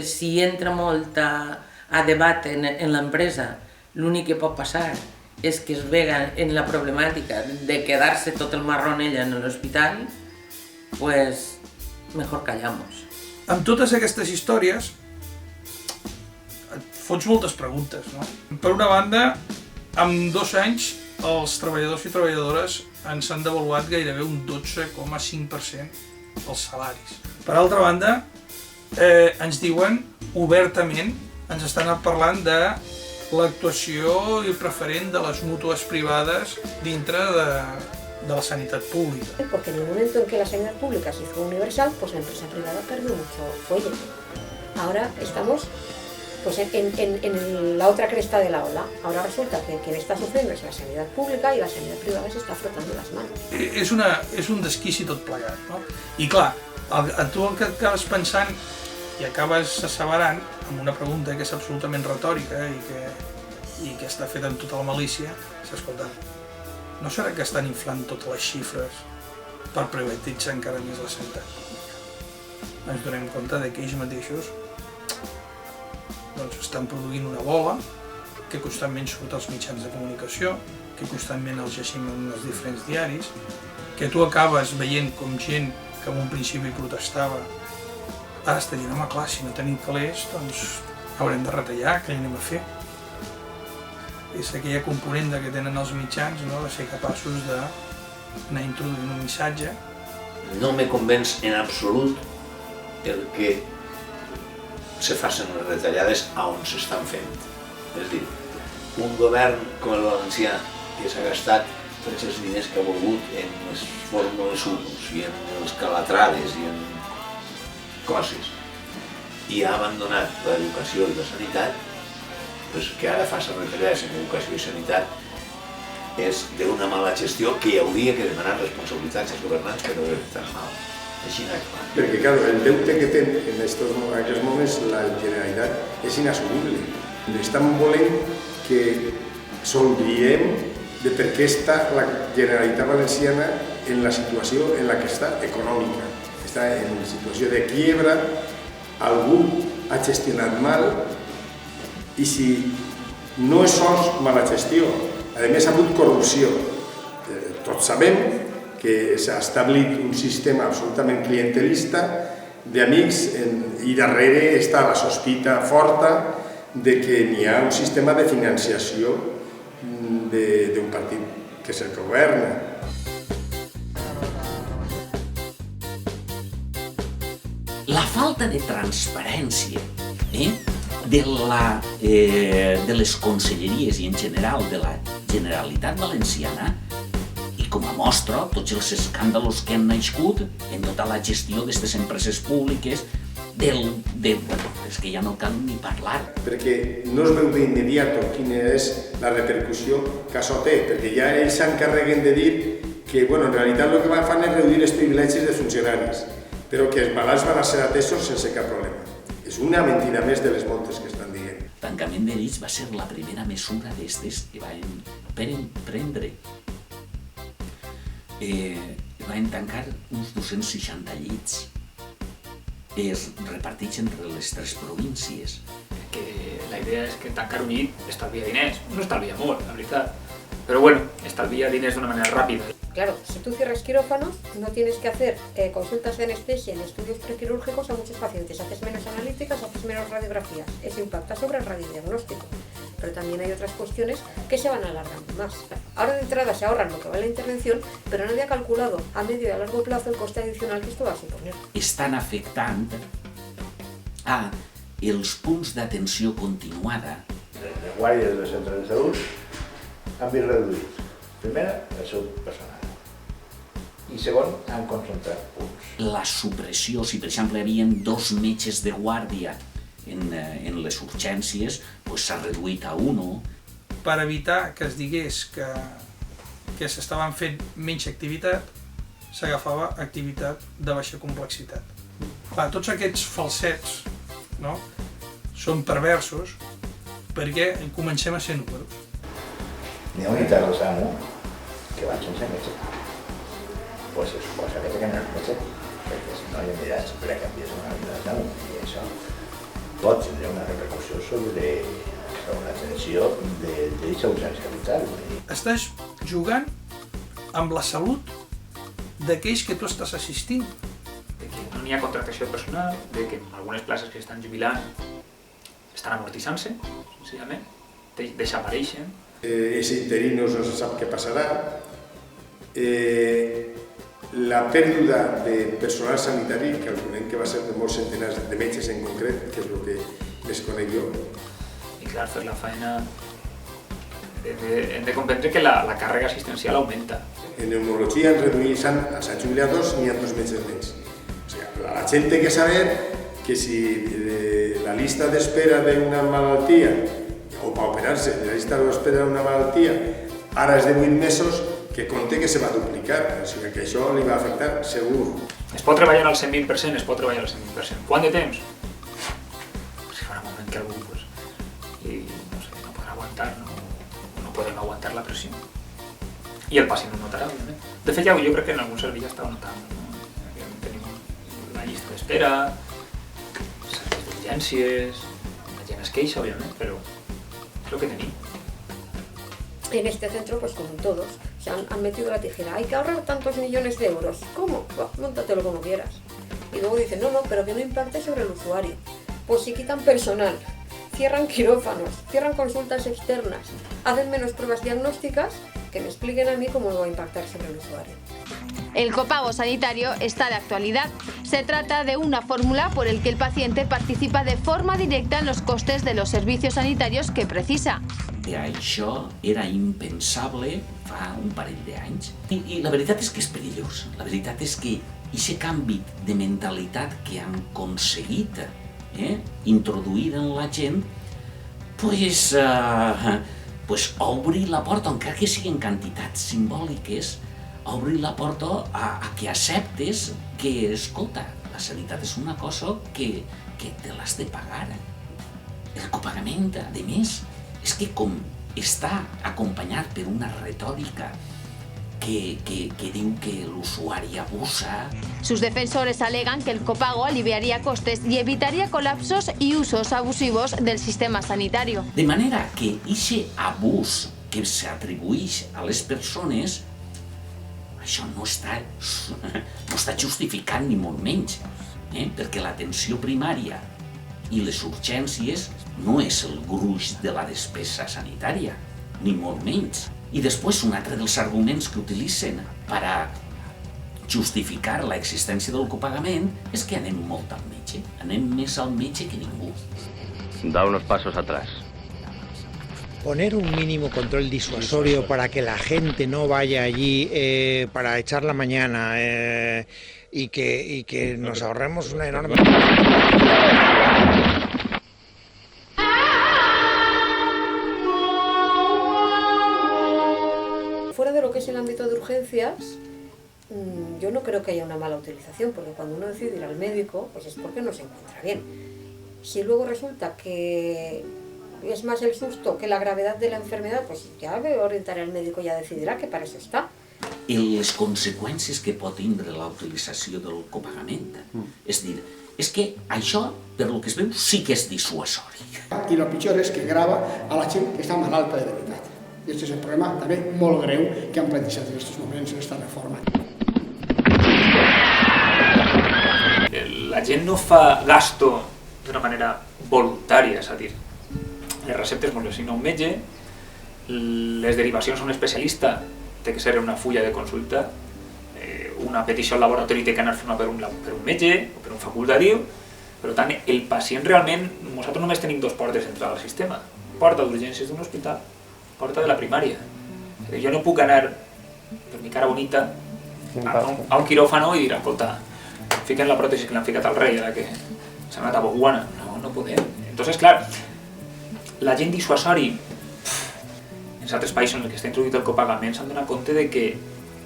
si entra molt a debat en l'empresa, l'únic que pot passar és que es vega en la problemàtica de quedar-se tot el marrón ella en l'hospital, pues mejor callamos.
Amb totes aquestes històries et fots moltes preguntes, no? Per una banda, en 2 anys els treballadors i treballadores ens han devaluat gairebé un 12,5% els salaris. Per altra banda, ens diuen obertament, ens estan parlant de l'actuació preferent de les mútues privades dintre de la sanidad pública.
Porque en el momento en que la sanidad pública se hizo universal, pues la empresa privada perdió mucho fuelle. Ahora estamos pues en la otra cresta de la ola. Ahora resulta que quien está sufriendo es la sanidad pública y la sanidad privada se está frotando las manos.
És un desquici tot plegat, no? I clar, tu el que acabes pensant i acabes asseverant amb una pregunta que és absolutament retòrica i que està feta amb tota la malícia, és escoltar, no serà que estan inflant totes les xifres per privatitzar encara més la sanitat pública? Ens donem compte que ells mateixos estan produint una bola que constantment surt als mitjans de comunicació, que constantment els llegim en els diferents diaris, que tu acabes veient com gent que en un principi protestava ara està dient, home, clar, si no tenim calés, doncs haurem de retallar, què anem a fer? És aquella component que tenen els mitjans, de ser capaços d'anar introduint un missatge.
No me convenç en absolut el que se facin les retallades a on s'estan fent. És a dir, un govern com el valencià que s'ha gastat tots els diners que ha volgut en les fórmules 1 i en els calatrades i en coses i ha abandonat l'educació i la sanitat, que ara faci retallades en educació i sanitat és d'una mala gestió que hi hauria que demanar responsabilitats als governants per haver tan mal. Així n'ha clar.
Perquè, clar, el deute que té en aquests moments la Generalitat és inassumible. Estan volent que s'oblidem de per què està la Generalitat Valenciana en la situació en la que està econòmica. Està en situació de quiebra, algú ha gestionat mal i si no és sols mala gestió, a més ha hagut corrupció. Tots sabem que s'ha establit un sistema absolutament clientelista d'amics i darrere està la sospita forta de que n'hi ha un sistema de financiació d'un partit que és el que governa.
La falta de transparència de les conselleries i en general de la Generalitat Valenciana, i com a mostra tots els escàndalos que han nascut en tota la gestió d'aquestes empreses públiques, és que ja no cal ni parlar.
Perquè no es veu d'immediato quina és la repercussió que això té, perquè ja ells s'encarreguen de dir que, en realitat el que fan és reduir els privilegis dels funcionaris, però que els malalts van a ser atesos sense cap problema. És una mentida més de les moltes que estan dient.
El tancament de llits va ser la primera mesura d'estes que van prendre. Van tancar uns 260 llits. Es reparteix entre les 3 províncies.
La idea és que tancar un llit estalvia diners. No estalvia molt, la veritat. Pero bueno, estalvia diners d'una manera rápida.
Claro, si tú cierras quirófanos, no tienes que hacer consultas de anestesia en estudios prequirúrgicos a muchos pacientes. Haces menos analíticas, haces menos radiografías. Eso impacta sobre el radiodiagnóstico. Pero también hay otras cuestiones que se van alargando más. Ahora de entrada se ahorran lo que vale la intervención, pero nadie ha calculado a medio y a largo plazo el coste adicional que esto va a suponer.
Estan afectant a els punts d'atenció continuada.
Les guàrdies de centres de salut han vist reduïts. Primera, el seu personal. I segon, han concentrat punts.
La supressió, si per exemple hi havia 2 metges de guàrdia en les urgències, s'ha reduït a 1.
Per evitar que es digués que s'estaven fent menys activitat, s'agafava activitat de baixa complexitat. Tots aquests falsets són perversos perquè comencem a ser números.
N'hi ha unitats del SAMU que van sense metge. Pues se suposa que no és metge, perquè si no hi ha mirats precanvies en una unitat del SAMU. I això pot tindre una repercussió sobre l'atenció d'aquesta urgència vital.
Estàs jugant amb la salut d'aquells que tu estàs assistint.
De que no n'hi ha contractació personal, de que algunes places que estan jubilant estan amortitzant-se, senzillament, desapareixen.
Els interinos no se sap què passarà. La pèrdua de personal sanitari, que calculem que va ser de molts centenars de metges en concret, que és el que desconec jo.
I clar, fer la feina hem de comprendre que la càrrega assistencial augmenta.
En neumologia han reduït, s'han jubilat 2, n'hi ha 2 metges menys. O sigui, la gent té que saber que si la llista d'espera d'una malaltia o per operar-se, la llista d'espera d'una malaltia ara és de 8 mesos, que compte que se va duplicar, o sigui que això li va afectar segur.
Es pot treballar al 120%, es pot treballar al 120%. Quant de temps? Si farà un moment que algú no podrà aguantar, no podem aguantar la pressió. I el pacient ho notarà, òbviament. De fet, jo crec que en algun servei ja estava notant. Tenim la llista d'espera, serveis d'urgències, la gent es queixa, òbviament, però és el que tenim.
En este centro, pues como en todos, se han metido la tijera. Hay que ahorrar tantos millones de euros. ¿Cómo? Móntatelo como quieras. Y luego dicen, no, pero que no impacte sobre el usuario. Pues si quitan personal, cierran quirófanos, cierran consultas externas, hacen menos pruebas diagnósticas, que me expliquen a mí cómo va a impactar sobre el usuario.
El copago sanitario está de actualidad. Se trata de una fórmula por el que el paciente participa de forma directa en los costes de los servicios sanitarios que precisa.
Això era impensable fa un parell d'anys. I la veritat és que és perillós. La veritat és que aquest canvi de mentalitat que han aconseguit introduir en la gent obri la porta, encara que siguin quantitats simbòliques, obri la porta a que acceptes que, escolta, la sanitat és una cosa que te l'has de pagar. El copagament, a més, és que com està acompanyat per una retòrica que diu que l'usuari abusa.
Sus defensores alegan que el copago aliviaría costes y evitaría colapsos y usos abusivos del sistema sanitario.
De manera que aquest abús que s'atribueix a les persones, això no està justificat ni molt menys, perquè l'atenció primària i les urgències no és el gruix de la despesa sanitària, ni molt menys. I després, un altre dels arguments que utilitzen per a justificar l'existència del copagament és que anem molt al metge. Anem més al metge que ningú.
Da unos pasos atrás.
Poner un mínimo control disuasorio para que la gente no vaya allí para echar la mañana y que nos ahorremos una enorme...
Fuera de lo que es el ámbito de urgencias, yo no creo que haya una mala utilización, porque cuando uno decide ir al médico, pues es porque no se encuentra bien. Si luego resulta que es más el susto que la gravedad de la enfermedad, pues ya orientaré al médico y ya decidirá que para eso está.
I les conseqüències que pot tindre la utilització del copagament. És dir, és que això, per lo que es veu, sí que és dissuasori.
I el pitjor és que grava a la gent que està malalta de veritat. I aquest és un problema també molt greu que han plantejat en aquests moments en aquesta reforma.
La gent no fa gasto d'una manera voluntària, és a dir, les receptes molt bé, sinó un metge, les derivacions a un especialista té que ser una fulla de consulta, una petició al laboratori té que anar firmada per un metge o per un facultatiu. Per tant, el pacient realment, nosaltres només tenim dos portes d'entrada al sistema. Porta d'urgències d'un hospital, porta de la primària. Jo no puc anar per mi cara bonita a un quiròfano i dir, escolta, fiquen la pròtesi que l'han ficat al rei, ara que s'ha anat a Boguana. No podem. Entonces, clar, la gent dissuasori, en altres països en els que està introduït el copagament, s'han donat compte de que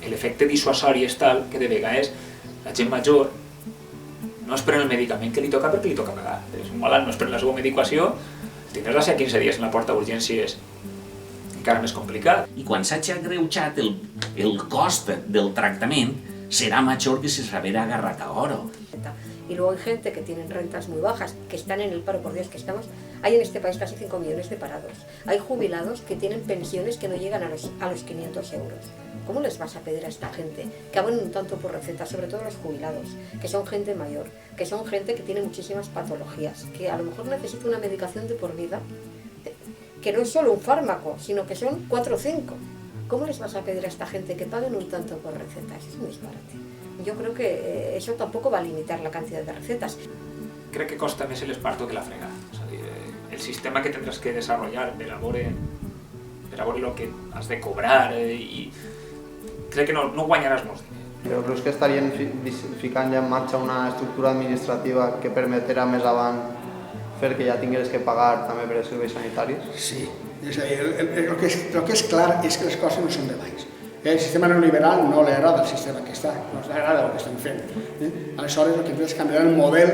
l'efecte dissuasori és tal que de vegades la gent major no es pren el medicament que li toca perquè li toca pagar. És un malalt, no es pren la seva medicació, tindràs d'ací a 15 dies en la porta d'urgències encara més complicat.
I quan s'hagi agreujat el cost del tractament serà major que si s'haguera agarrat a oro.
Y luego hay gente que tienen rentas muy bajas, que están en el paro, por Dios que estamos. Hay en este país casi 5 millones de parados. Hay jubilados que tienen pensiones que no llegan a los 500 euros. ¿Cómo les vas a pedir a esta gente que abonen un tanto por receta, sobre todo los jubilados, que son gente mayor, que son gente que tiene muchísimas patologías, que a lo mejor necesita una medicación de por vida, que no es solo un fármaco, sino que son 4 o 5? ¿Cómo les vas a pedir a esta gente que paguen un tanto por receta? Eso es un disparate. Yo creo que eso tampoco va a limitar la cantidad de recetas.
Crec que costa més l'esparto que la frega. És a dir, el sistema que tindràs que desenvolupar per a veure el que has de cobrar i crec que no guanyaràs molts diners.
Però creus que estarien ficant ja en marxa una estructura administrativa que permetrà més avant fer que ja tingués que pagar també per als serveis sanitaris?
Sí, és a dir, el que és clar és que les coses no són de baix. El sistema neoliberal no li agrada el sistema que està, no li agrada el que estem fent. Aleshores el que hem fet és canviar el model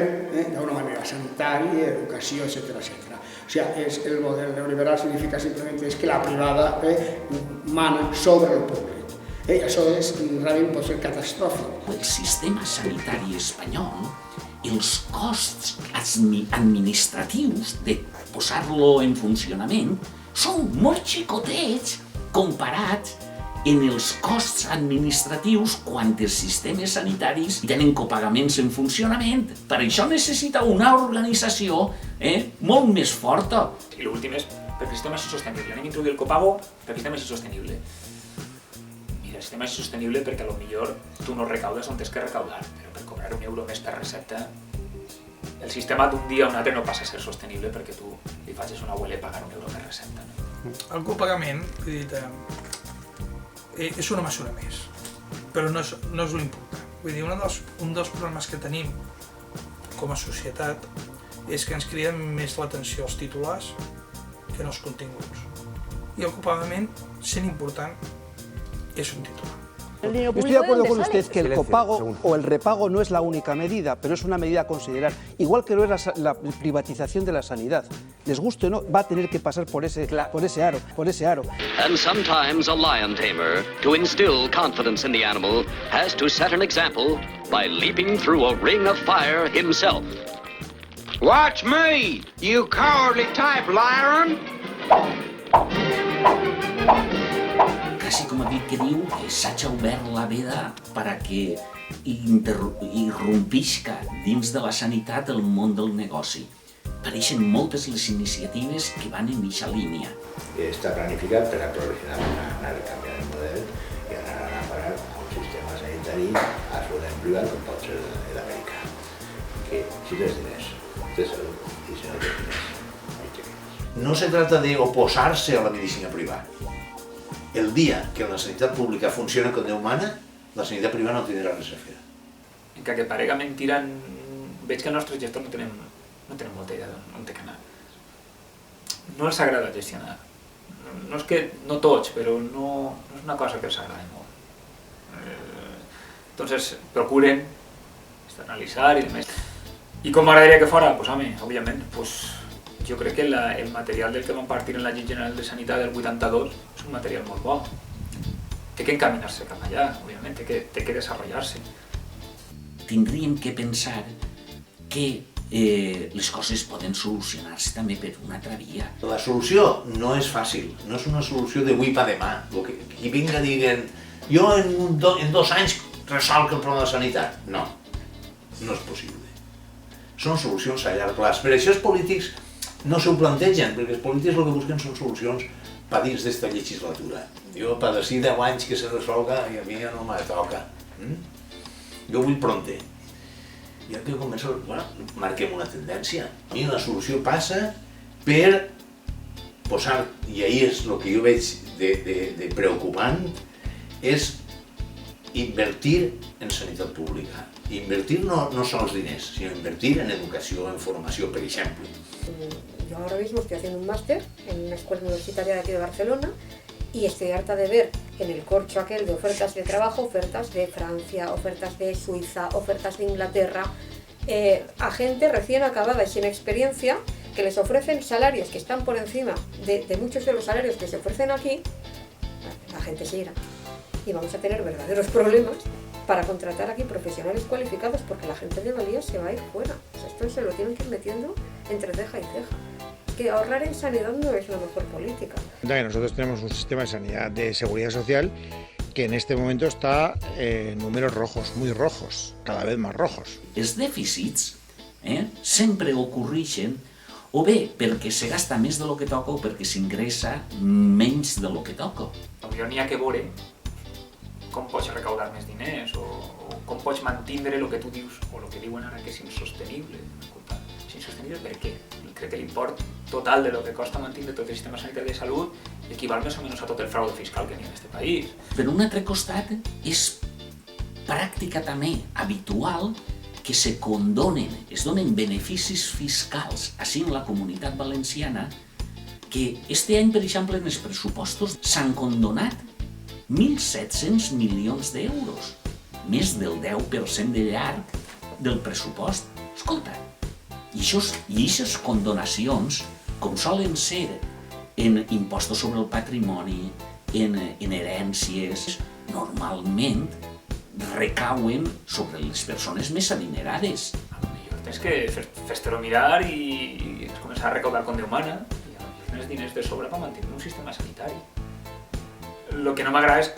d'una manera sanitària, educació, etc. O sigui, el model neoliberal significa simplement que la privada mana sobre el públic. I això realment pot ser catastròfic.
El sistema sanitari espanyol, els costs administratius de posar-lo en funcionament són molt xicotets comparats en els costs administratius quan els sistemes sanitaris tenen copagaments en funcionament. Per això necessita una organització molt més forta.
I l'últim és perquè el sistema és insostenible. Anem a introduir el copago perquè el sistema és insostenible. Mira, el sistema és insostenible perquè potser tu no recaudes on tens que recaudar, però per cobrar €1 més per recepta el sistema d'un dia a un altre no passa a ser sostenible perquè tu li facis a un abuelet pagar €1 per recepta.
El copagament, és una mesura més, però no és l'important. Vull dir, un dels problemes que tenim com a societat és que ens criden més l'atenció als titulars que no als continguts. I el copagament, sent important, és un titular.
Estoy de acuerdo con usted que el copago o el repago no es la única medida, pero es una medida a considerar. Igual que lo es la privatización de la sanidad. Les guste o no, va a tener que pasar por ese aro.
And sometimes a lion tamer, to instill confidence in the animal, has to set an example by leaping through a ring of fire himself.
Watch me, you cowardly type, lion!
Quasi com aquell que diu que s'ha obert la veda perquè irrompisca dins de la sanitat el món del negoci. apareixen moltes les iniciatives que van en aquesta línia.
Està planificat per a progressivament anar canviant el model i anar a parar a un sistema sanitari absolutament privat com pot ser l'americà. Que si tens diners, tens salut, i si no tens diners, ahí te quedes.
No se trata de oposarse a la medicina privada. El dia que la sanitat pública funciona com Déu mana, la sanitat privada no tindrà res a fer.
Encara que parega mentira, veig que els nostres gestors no tenen molta idea d'on té que anar. No els agrada gestionar. No és que no tots, però no és una cosa que els agrada molt. Entonces procuren externalitzar i demés. I com m'agradaria que fora? Pues home, òbviament, jo crec que el material del que van partir en la Llei General de Sanitat del 82 és un material molt bo. Té que encaminar-se cap allà, òbviament, té que desenvolupar-se.
Tindríem que pensar que les coses poden solucionar-se també per una altra via.
La solució no és fàcil, no és una solució d'avui per demà. Qui vinga diguen, jo en 2 anys resolc el problema de sanitat. No, no és possible. Són solucions a llarg plaç. Per això els polítics no s'ho plantegen, perquè els polítics el que busquen són solucions per dins d'esta legislatura. Jo, per d'ací 10 anys que se resolga, i a mi ja no me toca. Jo vull pronter. I el que comença, marquem una tendència. A mi la solució passa per posar, i ahí és el que jo veig de preocupant, és invertir en sanitat pública. Invertir no son los diners, sino invertir en educación, en formación, por ejemplo.
Yo ahora mismo estoy haciendo un máster en una escuela universitaria de aquí de Barcelona y estoy harta de ver en el corcho aquel de ofertas de trabajo, ofertas de Francia, ofertas de Suiza, ofertas de Inglaterra, a gente recién acabada y sin experiencia que les ofrecen salarios que están por encima de muchos de los salarios que se ofrecen aquí. La gente se irá y vamos a tener verdaderos problemas para contratar aquí profesionales cualificados porque la gente de valía se va a ir fuera. O sea, esto se lo tienen que ir metiendo entre ceja y ceja. Que ahorrar en sanidad no es la mejor política.
Nosotros tenemos un sistema de sanidad, de seguridad social, que en este momento está en números rojos, muy rojos, cada vez más rojos.
Els dèficits sempre ocorreixen o bé perquè se gasta més de lo que toca o perquè s'ingressa menys de lo que toca.
Potser n'hi ha que veure com pots recaudar més diners o com pots mantindre el que tu dius o el que diuen ara que és insostenible. Escolta, és insostenible per què? Crec que l'import total de lo que costa mantindre tot el sistema sanitari de salut equival més o menys a tot el fraude fiscal que n'hi ha en aquest país.
Per un altre costat, és pràctica també habitual que es donen beneficis fiscals així en la Comunitat Valenciana que este any, per exemple, en els pressupostos s'han condonat 1.700 milions d'euros, més del 10% de llarg del pressupost. Escolta, i aquestes condonacions, com solen ser en impostos sobre el patrimoni, en herències, normalment recauen sobre les persones més adinerades.
Tens que fer-te-ho mirar i començar a recaudar com Déu mana i tens diners de sobre per mantenir un sistema sanitari. El que no m'agrada és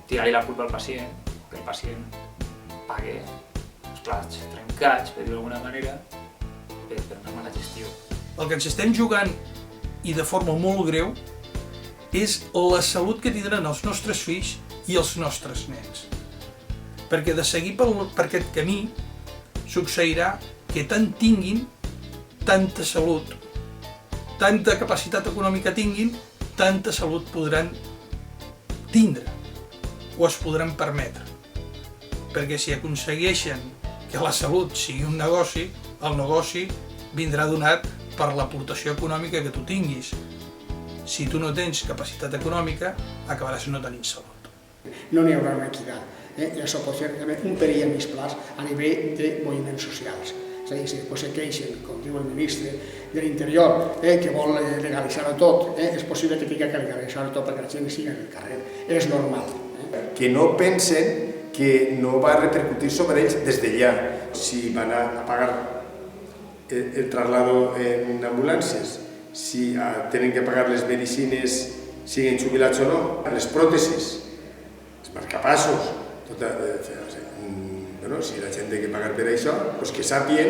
tirar-li la culpa al pacient, que el pacient pagui els plats trencats, per dir-ho d'alguna manera, per una mala gestió.
El que ens estem jugant, i de forma molt greu, és la salut que tindran els nostres fills i els nostres nens. Perquè de seguir per aquest camí succeirà que tant tinguin, tanta salut, tanta capacitat econòmica tinguin, tanta salut podran tindre o es podran permetre. Perquè si aconsegueixen que la salut sigui un negoci, el negoci vindrà donat per l'aportació econòmica que tu tinguis. Si tu no tens capacitat econòmica, acabaràs no tenint salut.
No n'hi haurà una equitat. I això pot ser també un perill a mig plaç a nivell de moviments socials. És a dir, si després se queixen, com diu el ministre de l'Interior, que vol legalitzar-ho tot, és possible que tingui que legalitzar-ho tot perquè la gent sigui al carrer. És normal.
Que no pensen que no va repercutir sobre ells des d'allà. Si van a pagar el traslado en ambulàncies, si tenen que pagar les medicines, siguin jubilats o no, les pròtesis, els marcapassos, si la gent té que pagar per això, que sàpien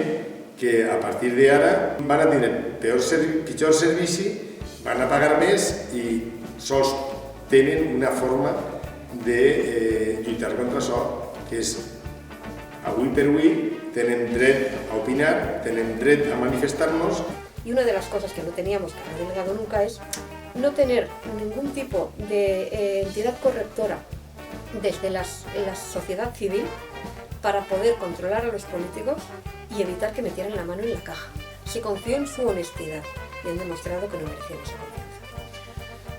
que a partir d'ara van a tenir pitjor servici, van a pagar més i sols tenen una forma de lluitar contra això, que és avui per avui tenen dret a opinar, tenen dret a manifestar-nos.
Y una de las cosas que no teníamos, que no ha delegado nunca, es no tener ningún tipo de entidad correctora desde la sociedad civil para poder controlar a los políticos y evitar que metieran la mano en la caja. Se confió en su honestidad y han demostrado que no merecían esa confianza.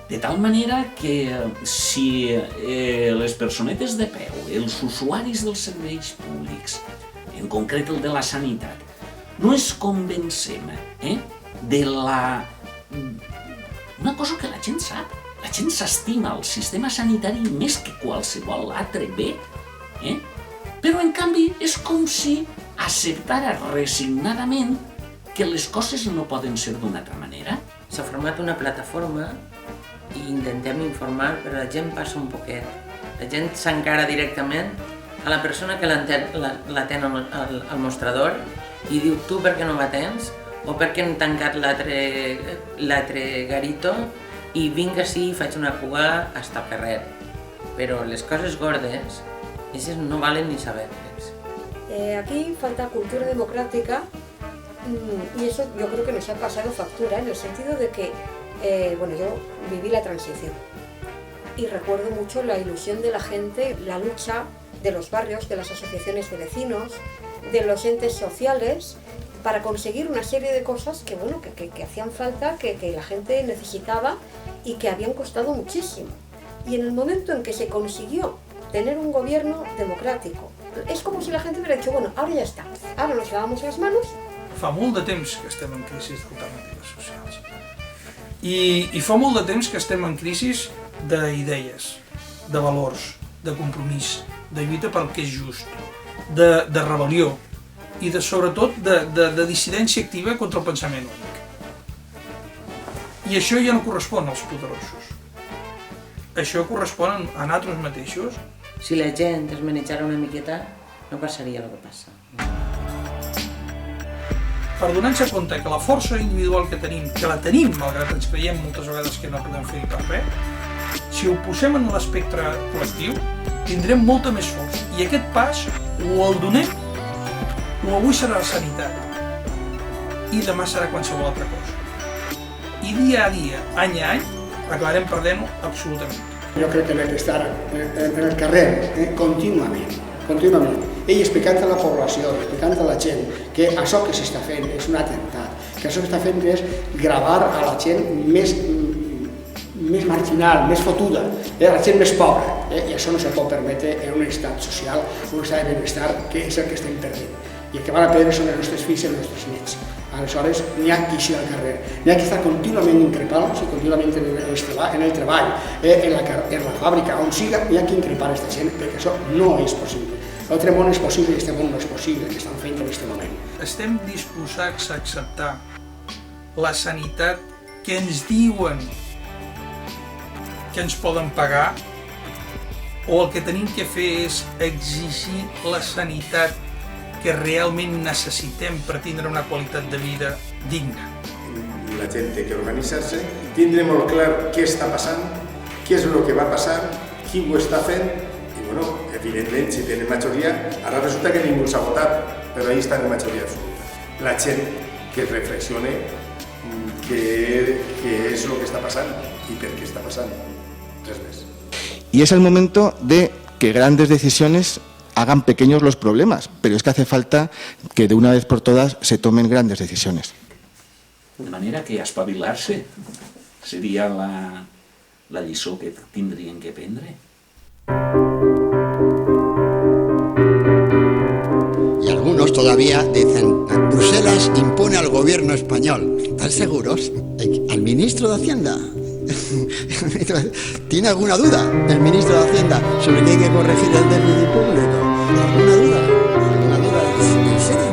De tal manera que si les personetes de peu, els usuaris dels serveis públics, en concret el de la sanitat, no es convencem de una cosa que la gent sap. La gent s'estima el sistema sanitari més que qualsevol altre bé, però en canvi és com si acceptara resignadament que les coses no poden ser d'una altra manera.
S'ha format una plataforma i intentem informar, però la gent passa un poquet. La gent s'encara directament a la persona que l'atén al mostrador i diu tu per què no m'atens o per què han tancat l'altre garito i vinc així i faig una fuga hasta el carrer. Però les coses gordes, aquestes no valen ni saber-les.
Aquí falta cultura democrática y eso yo creo que nos ha pasado factura en el sentido de que yo viví la transición y recuerdo mucho la ilusión de la gente, la lucha de los barrios, de las asociaciones de vecinos, de los entes sociales para conseguir una serie de cosas que hacían falta, que la gente necesitaba y que habían costado muchísimo. Y en el momento en que se consiguió tener un gobierno democrático, es como si la gente hubiera dicho, bueno, ahora ya está, ahora nos lavamos las manos.
Fa molt de temps que estem en crisi d'alternatives socials. I fa molt de temps que estem en crisi d'idees, de valors, de compromís, de lluita pel que és just, de rebel·lió i sobretot de dissidència activa contra el pensament únic. I això ja no correspon als poderosos. Això correspon a nosaltres mateixos.
Si la gent es manejara una miqueta, no passaria el que passa.
Per donar-nos compte que la força individual que la tenim, malgrat ens creiem moltes vegades que no podem fer-hi per res, si ho posem en l'espectre col·lectiu, tindrem molta més força. I aquest pas o el donem, o avui serà la sanitat, i demà serà qualsevol altra cosa. I dia a dia, any a any, acabarem perdent-ho absolutament.
Jo crec que hem d'estar en el carrer contínuament. Ell explicant a la població, explicant a la gent que això que s'està fent és un atemptat, que això que està fent és gravar a la gent més marginal, més fotuda, la gent més pobra, i això no se pot permetre en un estat social, un estat de benestar, que és el que estem perdent. I el que van a perdre són els nostres fills i els nostres nets. Aleshores, n'hi ha que eixir al carrer, n'hi ha que estar contínuament increpant-los i contínuament en el treball, en la fàbrica, on siga, n'hi ha que increpar aquesta gent, perquè això no és possible. L'altre món és possible i este món no és possible, que estan fent en aquest moment.
Estem disposats a acceptar la sanitat que ens diuen que ens poden pagar o el que tenim que fer és exigir la sanitat que realment necessitem per tindre una qualitat de vida digna.
La gent té que organitzar-se, tindre molt clar què està passant, què és el que va passar, qui ho està fent, i evidentment, si tenen majoria, ara resulta que ningú s'ha votat, però ahí està en majoria absoluta. La gent que reflexione què és el que està passant i per què està passant, res més.
Y es el momento de que grandes decisiones hagan pequeños los problemas, pero es que hace falta que de una vez por todas se tomen grandes decisiones.
De manera que espavilar-se seria la lliçó que tindrien que prendre.
Y algunos todavía dicen, Bruselas impone al gobierno español. ¿Están seguros? ¿Al ministro de Hacienda? ¿Tiene alguna duda el ministro de Hacienda sobre que hay que corregir el déficit público? ¿Alguna duda? ¿Alguna duda? ¿En serio?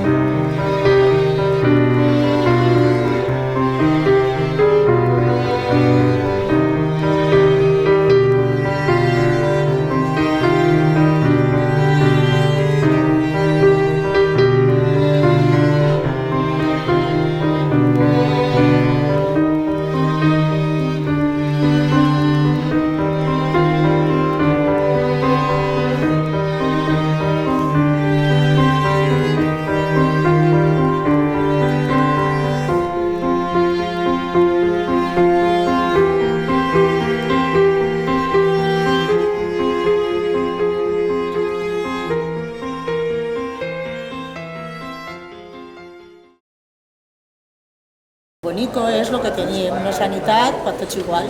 lògic és el que teníem, una sanitat per tots igual,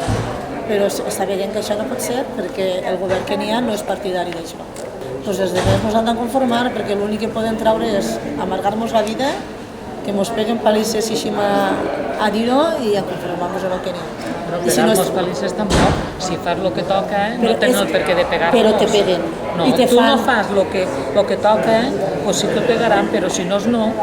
però està veient que això no pot ser perquè el govern que n'hi ha no és partidari d'això. Doncs els demés ens han de conformar perquè l'únic que poden treure és amargar-nos la vida, que ens peguen palisses així a dir-ho i a conformar-nos amb el que n'hi ha.
Però pegar-nos palisses tampoc, si fas el que toca, no tens el per què de pegar-nos.
Però te peguen.
No, tu no fas el que toca, pues sí que pegaran, però si no, no.